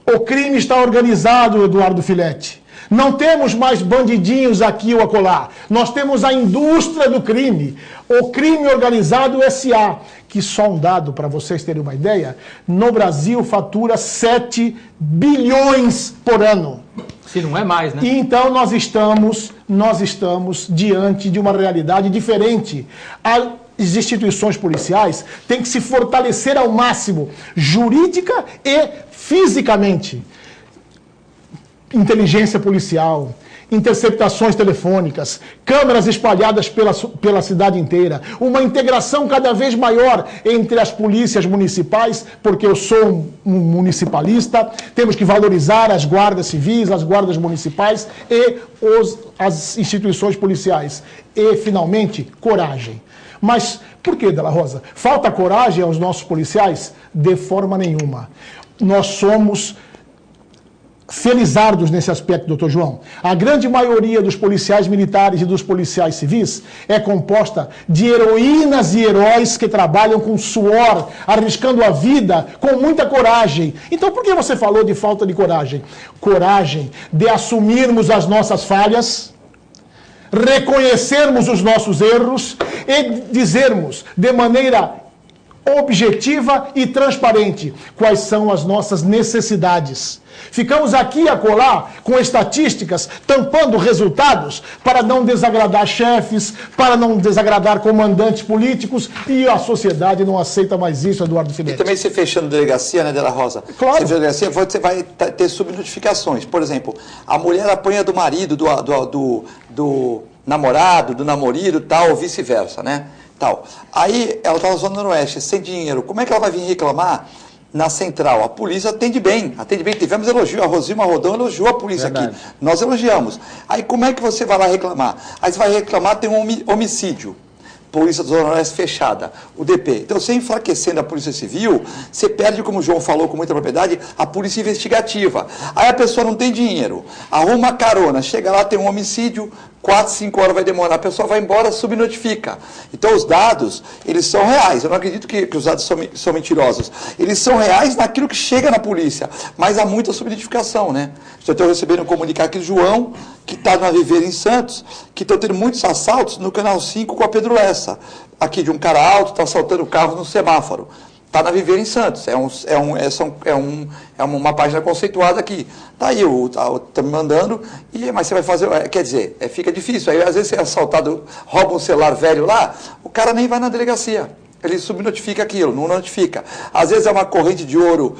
O crime está organizado, Eduardo Filete. Não temos mais bandidinhos aqui ou acolá. Nós temos a indústria do crime. O crime organizado SA, que só um dado para vocês terem uma ideia, no Brasil fatura 7 bilhões por ano. Se não é mais, né? E então nós estamos diante de uma realidade diferente. As instituições policiais têm que se fortalecer ao máximo, jurídica e fisicamente. Inteligência policial, interceptações telefônicas, câmeras espalhadas pela cidade inteira, uma integração cada vez maior entre as polícias municipais, porque eu sou um municipalista, temos que valorizar as guardas civis, as guardas municipais e as instituições policiais. E, finalmente, coragem. Mas por que, De La Rosa? Falta coragem aos nossos policiais? De forma nenhuma. Nós somos felizardos nesse aspecto, doutor João. A grande maioria dos policiais militares e dos policiais civis é composta de heroínas e heróis que trabalham com suor, arriscando a vida com muita coragem. Então, por que você falou de falta de coragem? Coragem de assumirmos as nossas falhas, reconhecermos os nossos erros e dizermos de maneira objetiva e transparente quais são as nossas necessidades. Ficamos aqui a colar com estatísticas, tampando resultados para não desagradar chefes, para não desagradar comandantes políticos, e a sociedade não aceita mais isso, Eduardo Filete. E também você fechando delegacia, né, De La Rosa? Claro. Você delegacia, você vai ter subnotificações. Por exemplo, a mulher apanha do marido, do namorado, do namorido, tal, ou vice-versa, né? Tal. Aí ela está na Zona Noroeste, sem dinheiro. Como é que ela vai vir reclamar na central? A polícia atende bem. Tivemos elogio, a Rosilma Rodão elogiou a polícia. Verdade. Aqui. Nós elogiamos. Aí como é que você vai lá reclamar? Aí você vai reclamar, tem um homicídio. Polícia da Zona Noroeste fechada, o DP. Então, você enfraquecendo a Polícia Civil, você perde, como o João falou com muita propriedade, a Polícia Investigativa. Aí a pessoa não tem dinheiro, arruma carona, chega lá, tem um homicídio, 4, 5 horas vai demorar, a pessoa vai embora, subnotifica. Então, os dados, eles são reais. Eu não acredito que os dados são mentirosos. Eles são reais naquilo que chega na polícia, mas há muita subnotificação, né? Eu estou recebendo um comunicado aqui do João, que está numa Viveira em Santos, que estão tendo muitos assaltos no Canal 5 com a Pedro Lessa. Aqui de um cara alto, está assaltando carro no semáforo. Está na Viver em Santos, uma página conceituada aqui. Está aí, tá me mandando, mas você vai fazer, quer dizer, fica difícil. Aí às vezes você é assaltado, rouba um celular velho lá, o cara nem vai na delegacia. Ele subnotifica aquilo, não notifica. Às vezes é uma corrente de ouro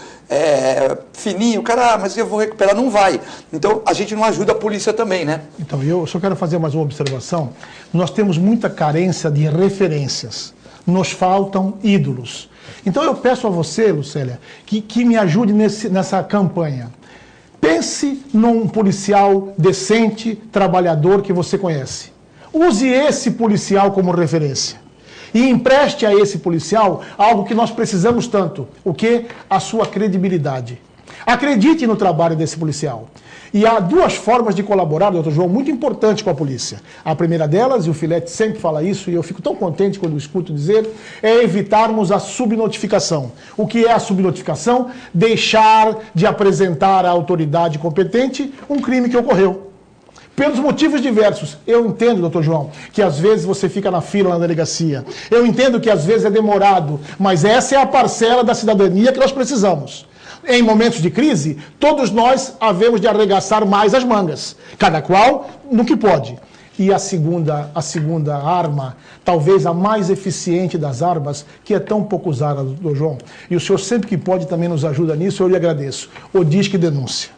fininho, o cara, mas eu vou recuperar, não vai. Então a gente não ajuda a polícia também, né? Então eu só quero fazer mais uma observação. Nós temos muita carência de referências. Nos faltam ídolos. Então eu peço a você, Lucélia, que me ajude nessa campanha. Pense num policial decente, trabalhador que você conhece. Use esse policial como referência. E empreste a esse policial algo que nós precisamos tanto, o que? A sua credibilidade. Acredite no trabalho desse policial. E há duas formas de colaborar, doutor João, muito importantes com a polícia. A primeira delas, e o Filete sempre fala isso, e eu fico tão contente quando eu escuto dizer, é evitarmos a subnotificação. O que é a subnotificação? Deixar de apresentar à autoridade competente um crime que ocorreu. Pelos motivos diversos. Eu entendo, doutor João, que às vezes você fica na fila na delegacia. Eu entendo que às vezes é demorado, mas essa é a parcela da cidadania que nós precisamos. Em momentos de crise, todos nós havemos de arregaçar mais as mangas, cada qual no que pode. E a segunda arma, talvez a mais eficiente das armas, que é tão pouco usada, doutor João, e o senhor sempre que pode também nos ajuda nisso, eu lhe agradeço. O Disque Denúncia.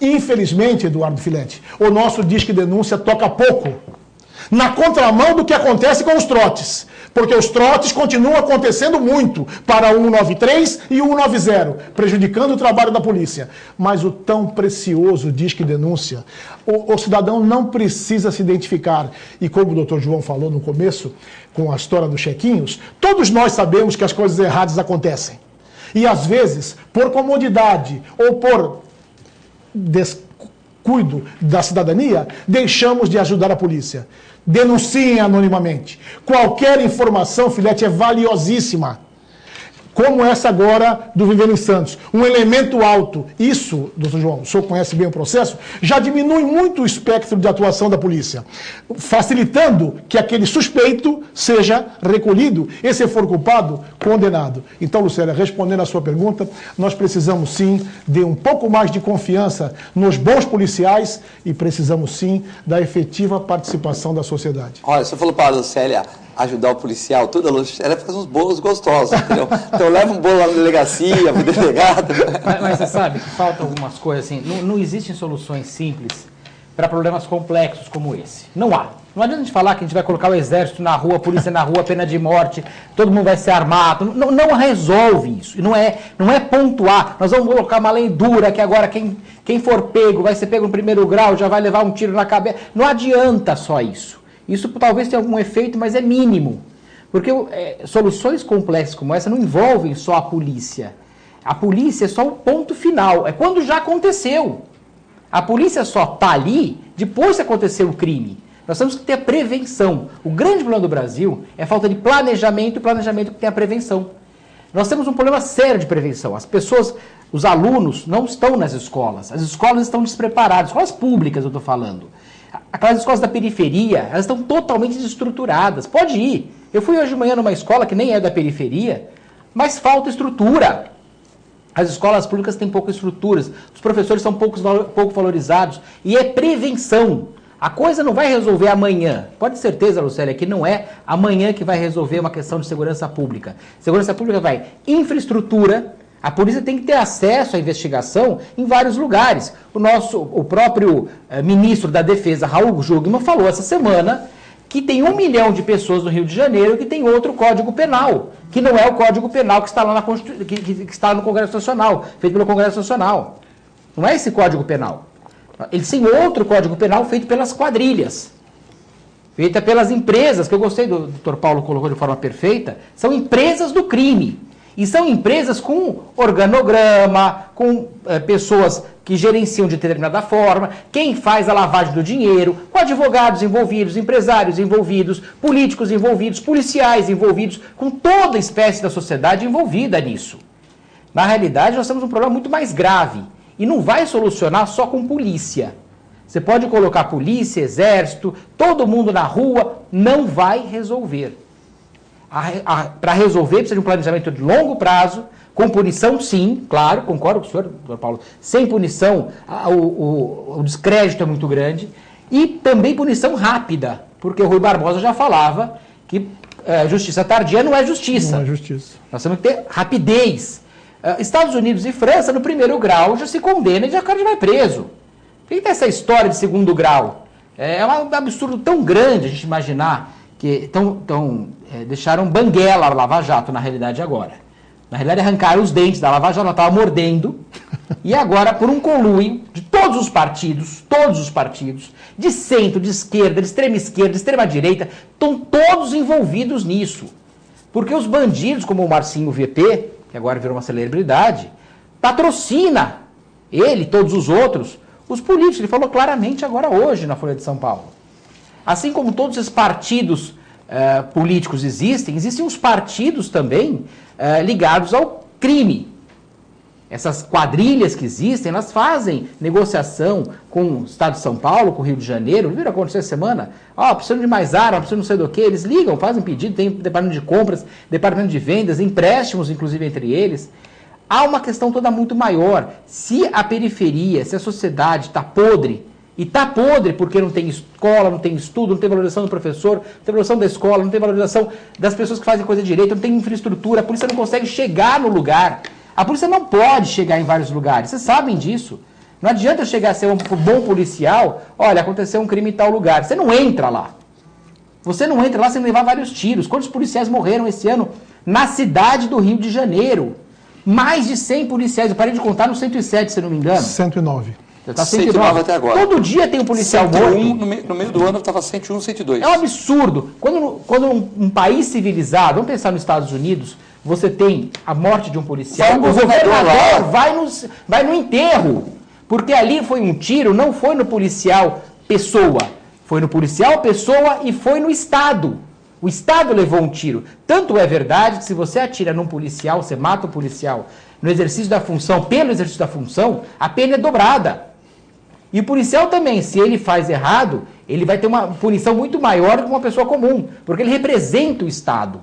Infelizmente, Eduardo Filete, o nosso Disque Denúncia toca pouco na contramão do que acontece com os trotes, porque os trotes continuam acontecendo muito para o 193 e o 190, prejudicando o trabalho da polícia. Mas o tão precioso Disque Denúncia, o cidadão não precisa se identificar. E como o doutor João falou no começo, com a história dos chequinhos, todos nós sabemos que as coisas erradas acontecem. E às vezes, por comodidade ou por descuido da cidadania, deixamos de ajudar a polícia. Denunciem anonimamente. Qualquer informação, Filete, é valiosíssima. Como essa agora do Viver em Santos. Um elemento alto. Isso, doutor João, o senhor conhece bem o processo, já diminui muito o espectro de atuação da polícia, facilitando que aquele suspeito seja recolhido e, se for culpado, condenado. Então, Lucélia, respondendo à sua pergunta, nós precisamos sim de um pouco mais de confiança nos bons policiais e precisamos sim da efetiva participação da sociedade. Olha, você falou para a Lucélia ajudar o policial, tudo, a Lucélia faz uns bolos gostosos, entendeu? Então leva um bolo lá na delegacia, pro delegado. Mas você sabe que faltam algumas coisas assim, não existem soluções simples para problemas complexos como esse. Não há. Não adianta a gente falar que a gente vai colocar o exército na rua, a polícia na rua, pena de morte, todo mundo vai ser armado. Não resolve isso. Não é pontuar. Nós vamos colocar uma lei dura que agora quem for pego, vai ser pego no primeiro grau, já vai levar um tiro na cabeça. Não adianta só isso. Isso talvez tenha algum efeito, mas é mínimo. Porque soluções complexas como essa não envolvem só a polícia. A polícia é só o ponto final. É quando já aconteceu. A polícia só está ali depois que aconteceu o crime. Nós temos que ter prevenção. O grande problema do Brasil é a falta de planejamento e planejamento que tem a prevenção. Nós temos um problema sério de prevenção. As pessoas, os alunos não estão nas escolas. As escolas estão despreparadas. Escolas públicas eu estou falando. Aquelas escolas da periferia, elas estão totalmente desestruturadas. Pode ir. Eu fui hoje de manhã numa escola que nem é da periferia, mas falta estrutura. As escolas públicas têm pouca estrutura, os professores são pouco valorizados. E é prevenção. A coisa não vai resolver amanhã. Pode ter certeza, Lucélia, que não é amanhã que vai resolver uma questão de segurança pública. Segurança pública vai infraestrutura. A polícia tem que ter acesso à investigação em vários lugares. O próprio ministro da Defesa, Raul Jungmann, falou essa semana que tem 1 milhão de pessoas no Rio de Janeiro que tem outro Código Penal, que não é o Código Penal que está lá que está no Congresso Nacional, feito pelo Congresso Nacional. Não é esse Código Penal. Eles têm outro Código Penal feito pelas quadrilhas, feita pelas empresas, que eu gostei do Dr. Paulo colocou de forma perfeita, são empresas do crime. E são empresas com organograma, com pessoas que gerenciam de determinada forma, quem faz a lavagem do dinheiro, com advogados envolvidos, empresários envolvidos, políticos envolvidos, policiais envolvidos, com toda a espécie da sociedade envolvida nisso. Na realidade, nós temos um problema muito mais grave. E não vai solucionar só com polícia. Você pode colocar polícia, exército, todo mundo na rua, não vai resolver. Para resolver, precisa de um planejamento de longo prazo, com punição, sim, claro, concordo com o senhor, doutor Paulo. Sem punição, o descrédito é muito grande. E também punição rápida, porque o Rui Barbosa já falava que justiça tardia não é justiça. Não é justiça. Nós temos que ter rapidez. Estados Unidos e França, no primeiro grau, já se condena e já vai preso. Tem que ter essa história de segundo grau. É um absurdo tão grande a gente imaginar que deixaram banguela a Lava Jato, na realidade, agora. Na realidade, arrancaram os dentes da Lava Jato, ela estava mordendo. E agora, por um conluio de todos os partidos, de centro, de esquerda, de extrema direita, estão todos envolvidos nisso. Porque os bandidos, como o Marcinho VP, que agora virou uma celebridade, patrocina ele e todos os outros, os políticos. Ele falou claramente agora hoje na Folha de São Paulo. Assim como todos esses partidos políticos existem os partidos também ligados ao crime. Essas quadrilhas que existem, elas fazem negociação com o Estado de São Paulo, com o Rio de Janeiro. Viram acontecer essa semana? Precisando de mais arma, precisando não sei do que. Eles ligam, fazem pedido, tem departamento de compras, departamento de vendas, empréstimos, inclusive, entre eles. Há uma questão toda muito maior. Se a periferia, se a sociedade está podre, e está podre porque não tem escola, não tem estudo, não tem valorização do professor, não tem valorização da escola, não tem valorização das pessoas que fazem coisa direito, não tem infraestrutura, a polícia não consegue chegar no lugar. A polícia não pode chegar em vários lugares, vocês sabem disso. Não adianta eu chegar a ser um bom policial, olha, aconteceu um crime em tal lugar. Você não entra lá. Você não entra lá sem levar vários tiros. Quantos policiais morreram esse ano na cidade do Rio de Janeiro? Mais de 100 policiais, eu parei de contar no 107, se não me engano. 109. Já tá 109 até agora. Todo dia tem um policial 101, morto. No meio do ano estava 101, 102. É um absurdo. Quando um país civilizado, vamos pensar nos Estados Unidos, você tem a morte de um policial, o governador vai no enterro. Porque ali foi um tiro, não foi no policial pessoa. Foi no policial pessoa e foi no Estado. O Estado levou um tiro. Tanto é verdade que se você atira num policial, você mata o policial no exercício da função, pelo exercício da função, a pena é dobrada. E o policial também, se ele faz errado, ele vai ter uma punição muito maior do que uma pessoa comum, porque ele representa o Estado.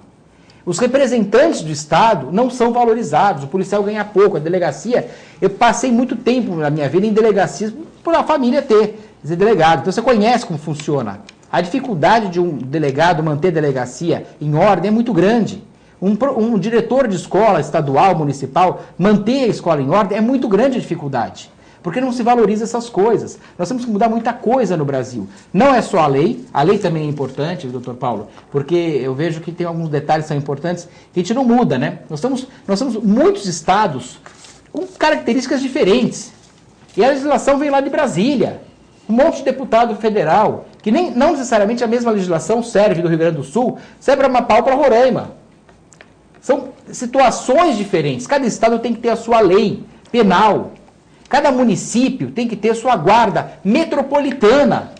Os representantes do Estado não são valorizados, o policial ganha pouco, a delegacia... Eu passei muito tempo na minha vida em delegacias por a família ser delegado, então você conhece como funciona. A dificuldade de um delegado manter delegacia em ordem é muito grande. Um diretor de escola estadual, municipal, manter a escola em ordem é muito grande a dificuldade. Porque não se valoriza essas coisas. Nós temos que mudar muita coisa no Brasil. Não é só a lei também é importante, doutor Paulo, porque eu vejo que tem alguns detalhes que são importantes que a gente não muda, né? Nós temos muitos estados com características diferentes. E a legislação vem lá de Brasília. Um monte de deputado federal, que não necessariamente a mesma legislação serve do Rio Grande do Sul, serve para Amapá ou para Roraima. São situações diferentes. Cada estado tem que ter a sua lei penal. Cada município tem que ter sua guarda metropolitana.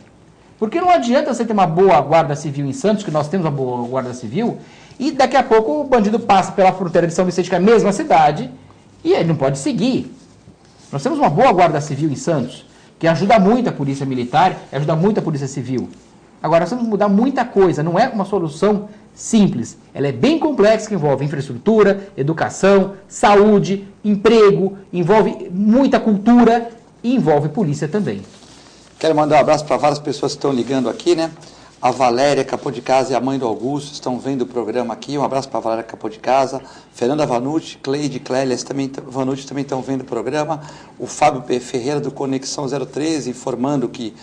Porque não adianta você ter uma boa guarda civil em Santos, que nós temos uma boa guarda civil, e daqui a pouco o bandido passa pela fronteira de São Vicente, que é a mesma cidade, e ele não pode seguir. Nós temos uma boa guarda civil em Santos, que ajuda muito a polícia militar, ajuda muito a polícia civil. Agora, nós temos que mudar muita coisa, não é uma solução simples. Ela é bem complexa, que envolve infraestrutura, educação, saúde, emprego, envolve muita cultura e envolve polícia também. Quero mandar um abraço para várias pessoas que estão ligando aqui, né? A Valéria Capô de Casa e a mãe do Augusto estão vendo o programa aqui. Um abraço para a Valéria Capô de Casa. Fernanda Vanucci, Cleide, Clélias Vanucci também estão vendo o programa. O Fábio P. Ferreira do Conexão 013 informando que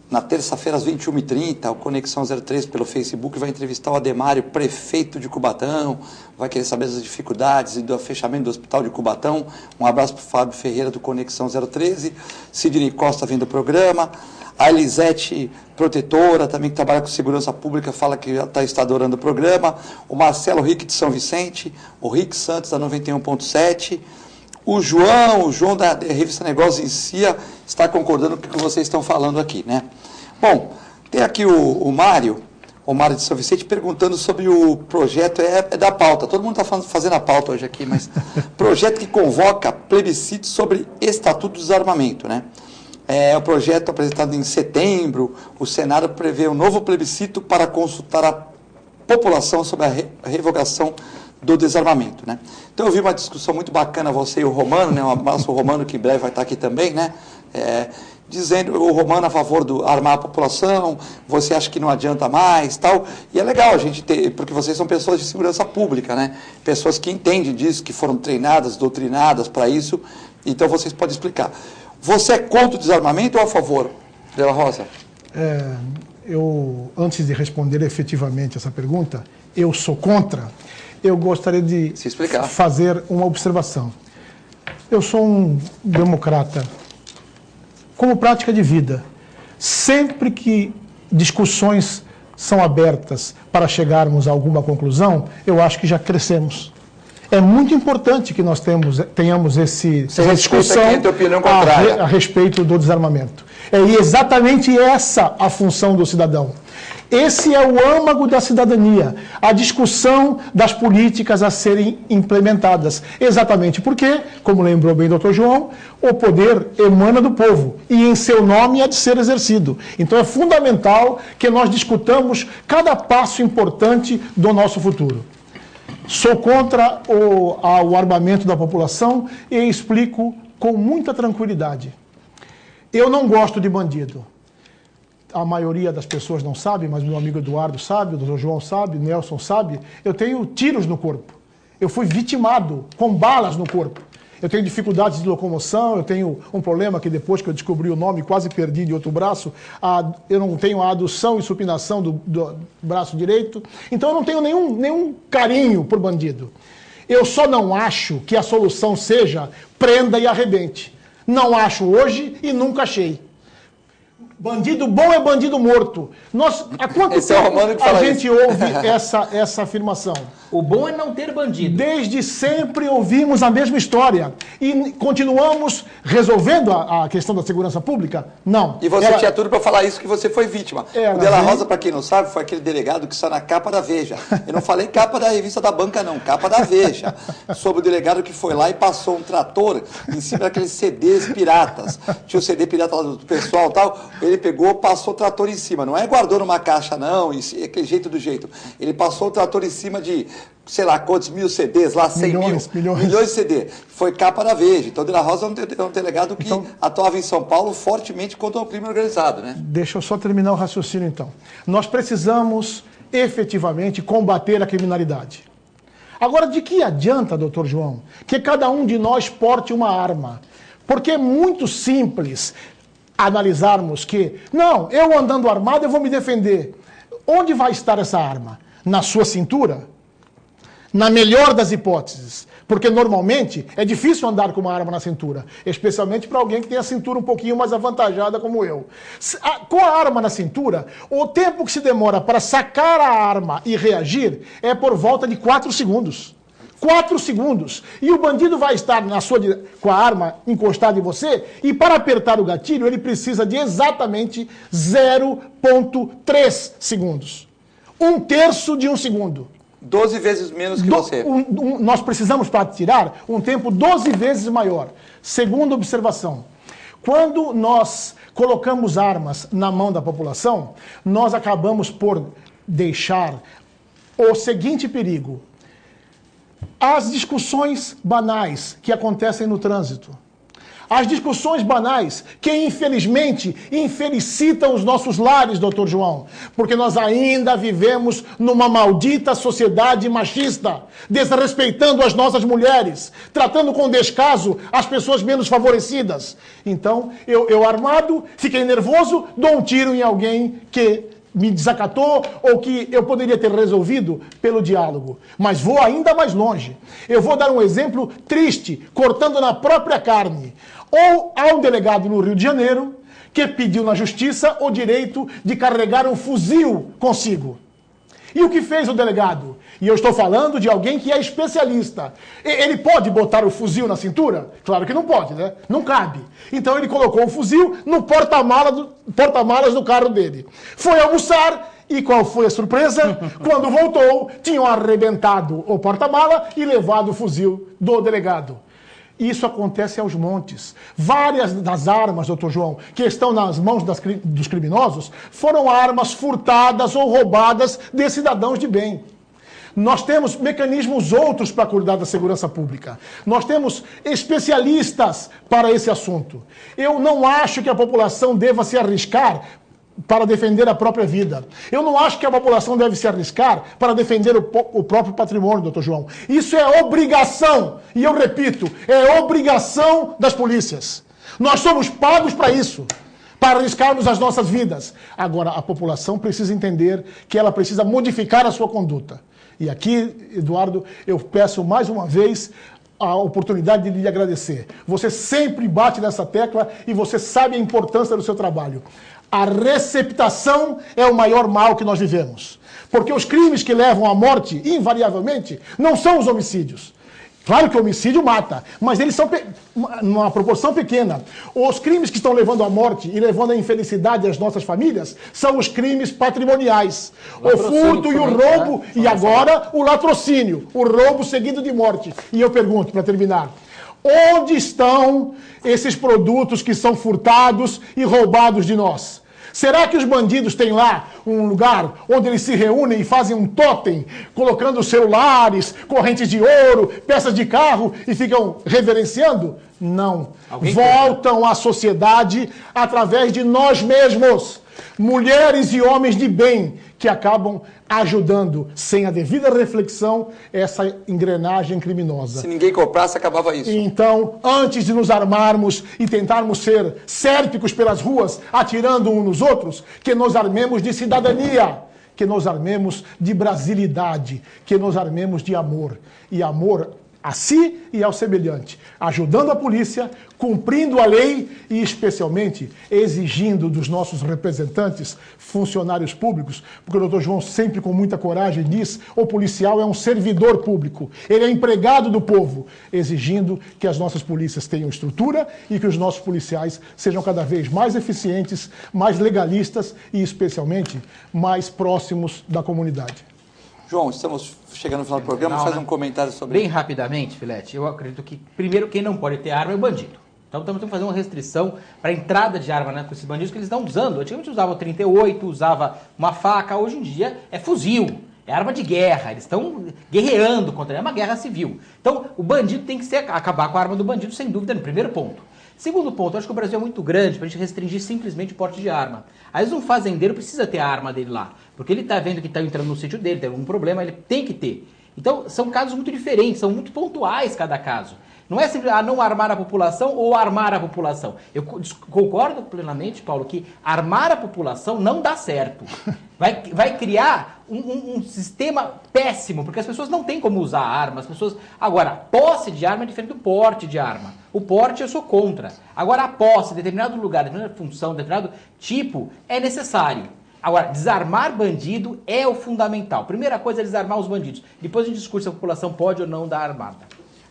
na terça-feira, às 21h30, o Conexão 03 pelo Facebook vai entrevistar o Ademário, prefeito de Cubatão, vai querer saber das dificuldades e do fechamento do hospital de Cubatão. Um abraço para o Fábio Ferreira do Conexão 013, Sidney Costa vendo o programa, a Elisete Protetora, também que trabalha com segurança pública, fala que já está adorando o programa, o Marcelo Rick de São Vicente, o Rick Santos da 91.7, o João da Revista Negócios em Cia está concordando com o que vocês estão falando aqui, né? Bom, tem aqui o Mário de São Vicente, perguntando sobre o projeto, é da pauta, todo mundo está fazendo a pauta hoje aqui, mas projeto que convoca plebiscito sobre Estatuto do Desarmamento, né? É o projeto apresentado em setembro, o Senado prevê um novo plebiscito para consultar a população sobre a revogação do desarmamento, né? Então eu vi uma discussão muito bacana, você e o Romano, né? Um abraço ao Romano, que em breve vai estar aqui também, né? Dizendo, o Romano a favor do armar a população, você acha que não adianta mais, tal, e é legal a gente ter, porque vocês são pessoas de segurança pública, né? Pessoas que entendem disso, que foram treinadas, doutrinadas para isso, então vocês podem explicar. Você é contra o desarmamento ou a favor, Della Rosa? Eu, antes de responder efetivamente essa pergunta, eu sou contra, eu gostaria de fazer uma observação. Eu sou um democrata, como prática de vida. Sempre que discussões são abertas para chegarmos a alguma conclusão, eu acho que já crescemos. É muito importante que nós tenhamos essa discussão a respeito do desarmamento. É exatamente essa a função do cidadão. Esse é o âmago da cidadania, a discussão das políticas a serem implementadas. Exatamente porque, como lembrou bem o Dr. João, o poder emana do povo e em seu nome há de ser exercido. Então é fundamental que nós discutamos cada passo importante do nosso futuro. Sou contra o armamento da população e explico com muita tranquilidade. Eu não gosto de bandido. A maioria das pessoas não sabe, mas meu amigo Eduardo sabe, o Dr. João sabe, Nelson sabe. Eu tenho tiros no corpo. Eu fui vitimado com balas no corpo. Eu tenho dificuldades de locomoção, eu tenho um problema que depois que eu descobri o nome, quase perdi de outro braço. Eu não tenho a adução e supinação do braço direito. Então eu não tenho nenhum carinho por bandido. Eu só não acho que a solução seja prenda e arrebente. Não acho hoje e nunca achei. Bandido bom é bandido morto. Há quanto tempo a gente ouve essa afirmação? O bom é não ter bandido. Desde sempre ouvimos a mesma história. E continuamos resolvendo a questão da segurança pública? Não. E você tinha tudo para falar isso, que você foi vítima. O Della Rosa, para quem não sabe, foi aquele delegado que está na capa da Veja. Eu não falei capa da revista da banca, não. Capa da Veja. Sobre o delegado que foi lá e passou um trator em cima daqueles CDs piratas. Tinha o CD pirata lá do pessoal e tal. Ele pegou, passou o trator em cima. Não é guardou numa caixa, não. Aquele jeito do jeito. Ele passou o trator em cima de, sei lá, quantos mil CDs lá, 100 milhões de CD. Foi capa da Veja. Então, Della Rosa é um delegado que atuava em São Paulo fortemente contra o crime organizado, né? Deixa eu só terminar o raciocínio, então. Nós precisamos, efetivamente, combater a criminalidade. Agora, de que adianta, doutor João, que cada um de nós porte uma arma? Porque é muito simples analisarmos que, não, eu andando armado, eu vou me defender. Onde vai estar essa arma? Na sua cintura? Na melhor das hipóteses, porque normalmente é difícil andar com uma arma na cintura, especialmente para alguém que tem a cintura um pouquinho mais avantajada como eu. Com a arma na cintura, o tempo que se demora para sacar a arma e reagir é por volta de 4 segundos. 4 segundos. E o bandido vai estar com a arma encostada em você e para apertar o gatilho ele precisa de exatamente 0,3 segundos. 1/3 de um segundo. 12 vezes menos que você. Nós precisamos, para tirar, um tempo 12 vezes maior. Segunda observação. Quando nós colocamos armas na mão da população, nós acabamos por deixar o seguinte perigo. As discussões banais que acontecem no trânsito. As discussões banais que, infelizmente, infelicitam os nossos lares, doutor João, porque nós ainda vivemos numa maldita sociedade machista, desrespeitando as nossas mulheres, tratando com descaso as pessoas menos favorecidas. Então, eu armado, fiquei nervoso, dou um tiro em alguém que me desacatou ou que eu poderia ter resolvido pelo diálogo. Mas vou ainda mais longe. Eu vou dar um exemplo triste, cortando na própria carne. Ou há um delegado no Rio de Janeiro que pediu na justiça o direito de carregar um fuzil consigo. E o que fez o delegado? E eu estou falando de alguém que é especialista. Ele pode botar o fuzil na cintura? Claro que não pode, né? Não cabe. Então ele colocou o fuzil no porta-malas do carro dele. Foi almoçar e qual foi a surpresa? Quando voltou, tinham arrebentado o porta-mala e levado o fuzil do delegado. Isso acontece aos montes. Várias das armas, doutor João, que estão nas mãos dos criminosos, foram armas furtadas ou roubadas de cidadãos de bem. Nós temos mecanismos outros para cuidar da segurança pública. Nós temos especialistas para esse assunto. Eu não acho que a população deva se arriscar para defender a própria vida. Eu não acho que a população deve se arriscar para defender o próprio patrimônio, doutor João. Isso é obrigação, e eu repito, é obrigação das polícias. Nós somos pagos para isso, para arriscarmos as nossas vidas. Agora, a população precisa entender que ela precisa modificar a sua conduta. E aqui, Eduardo, eu peço mais uma vez a oportunidade de lhe agradecer. Você sempre bate nessa tecla e você sabe a importância do seu trabalho. A receptação é o maior mal que nós vivemos. Porque os crimes que levam à morte, invariavelmente, não são os homicídios. Claro que o homicídio mata, mas eles são numa proporção pequena. Os crimes que estão levando à morte e levando à infelicidade às nossas famílias são os crimes patrimoniais. O furto e o roubo, e agora o latrocínio, o roubo seguido de morte. E eu pergunto, para terminar, onde estão esses produtos que são furtados e roubados de nós? Será que os bandidos têm lá um lugar onde eles se reúnem e fazem um totem, colocando celulares, correntes de ouro, peças de carro e ficam reverenciando? Não. Voltam à sociedade através de nós mesmos. Mulheres e homens de bem que acabam ajudando, sem a devida reflexão, essa engrenagem criminosa. Se ninguém comprasse, acabava isso. Então, antes de nos armarmos e tentarmos ser sérpicos pelas ruas, atirando uns nos outros, que nos armemos de cidadania, que nos armemos de brasilidade, que nos armemos de amor. E amor a si e ao semelhante, ajudando a polícia, cumprindo a lei e, especialmente, exigindo dos nossos representantes, funcionários públicos, porque o doutor João sempre com muita coragem diz, o policial é um servidor público, ele é empregado do povo, exigindo que as nossas polícias tenham estrutura e que os nossos policiais sejam cada vez mais eficientes, mais legalistas e, especialmente, mais próximos da comunidade. João, estamos chegando no final do programa, faz um comentário sobre... Bem rapidamente, Filete, eu acredito que, primeiro, quem não pode ter arma é o bandido. Então, estamos tendo que fazer uma restrição para a entrada de arma, né, com esses bandidos que eles estão usando. Antigamente usavam 38, usava uma faca, hoje em dia é fuzil, é arma de guerra, eles estão guerreando contra, é uma guerra civil. Então, o bandido tem que acabar com a arma do bandido, sem dúvida, no primeiro ponto. Segundo ponto, eu acho que o Brasil é muito grande para a gente restringir simplesmente o porte de arma. Às vezes um fazendeiro precisa ter a arma dele lá, porque ele está vendo que está entrando no sítio dele, tem algum problema, ele tem que ter. Então, são casos muito diferentes, são muito pontuais cada caso. Não é simplesmente não armar a população ou armar a população. Eu concordo plenamente, Paulo, que armar a população não dá certo. Vai criar um sistema péssimo, porque as pessoas não têm como usar armas. Agora, posse de arma é diferente do porte de arma. O porte eu sou contra. Agora, a posse, determinado lugar, determinada função, determinado tipo, é necessário. Agora, desarmar bandido é o fundamental. Primeira coisa é desarmar os bandidos. Depois a gente discute se a população pode ou não dar armada.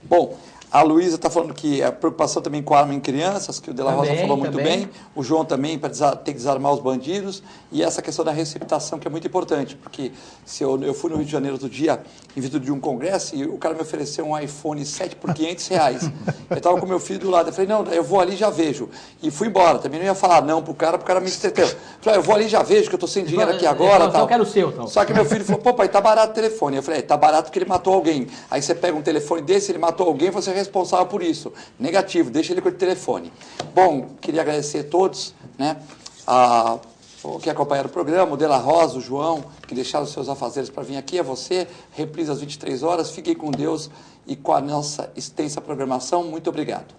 Bom, a Luísa está falando que a preocupação também com arma em crianças, que o De La Rosa falou muito bem. O João também, para ter que desarmar os bandidos. E essa questão da receptação, que é muito importante. Porque se eu fui no Rio de Janeiro outro dia, em virtude de um congresso, e o cara me ofereceu um iPhone 7 por R$500. Eu estava com meu filho do lado. Eu falei, não, eu vou ali e já vejo. E fui embora. Também não ia falar não pro cara me entreteu. Falei, eu vou ali e já vejo, que eu estou sem dinheiro aqui agora. Eu quero o seu. Tal. Só que meu filho falou, pô, pai, tá barato o telefone. Eu falei, tá barato porque ele matou alguém. Aí você pega um telefone desse, ele matou alguém, você é responsável por isso. Negativo, deixa ele com o telefone. Bom, queria agradecer a todos, né, que acompanharam o programa, o De La Rosa, o João, que deixaram os seus afazeres para vir aqui, a você, reprise às 23 horas, fiquem com Deus e com a nossa extensa programação. Muito obrigado.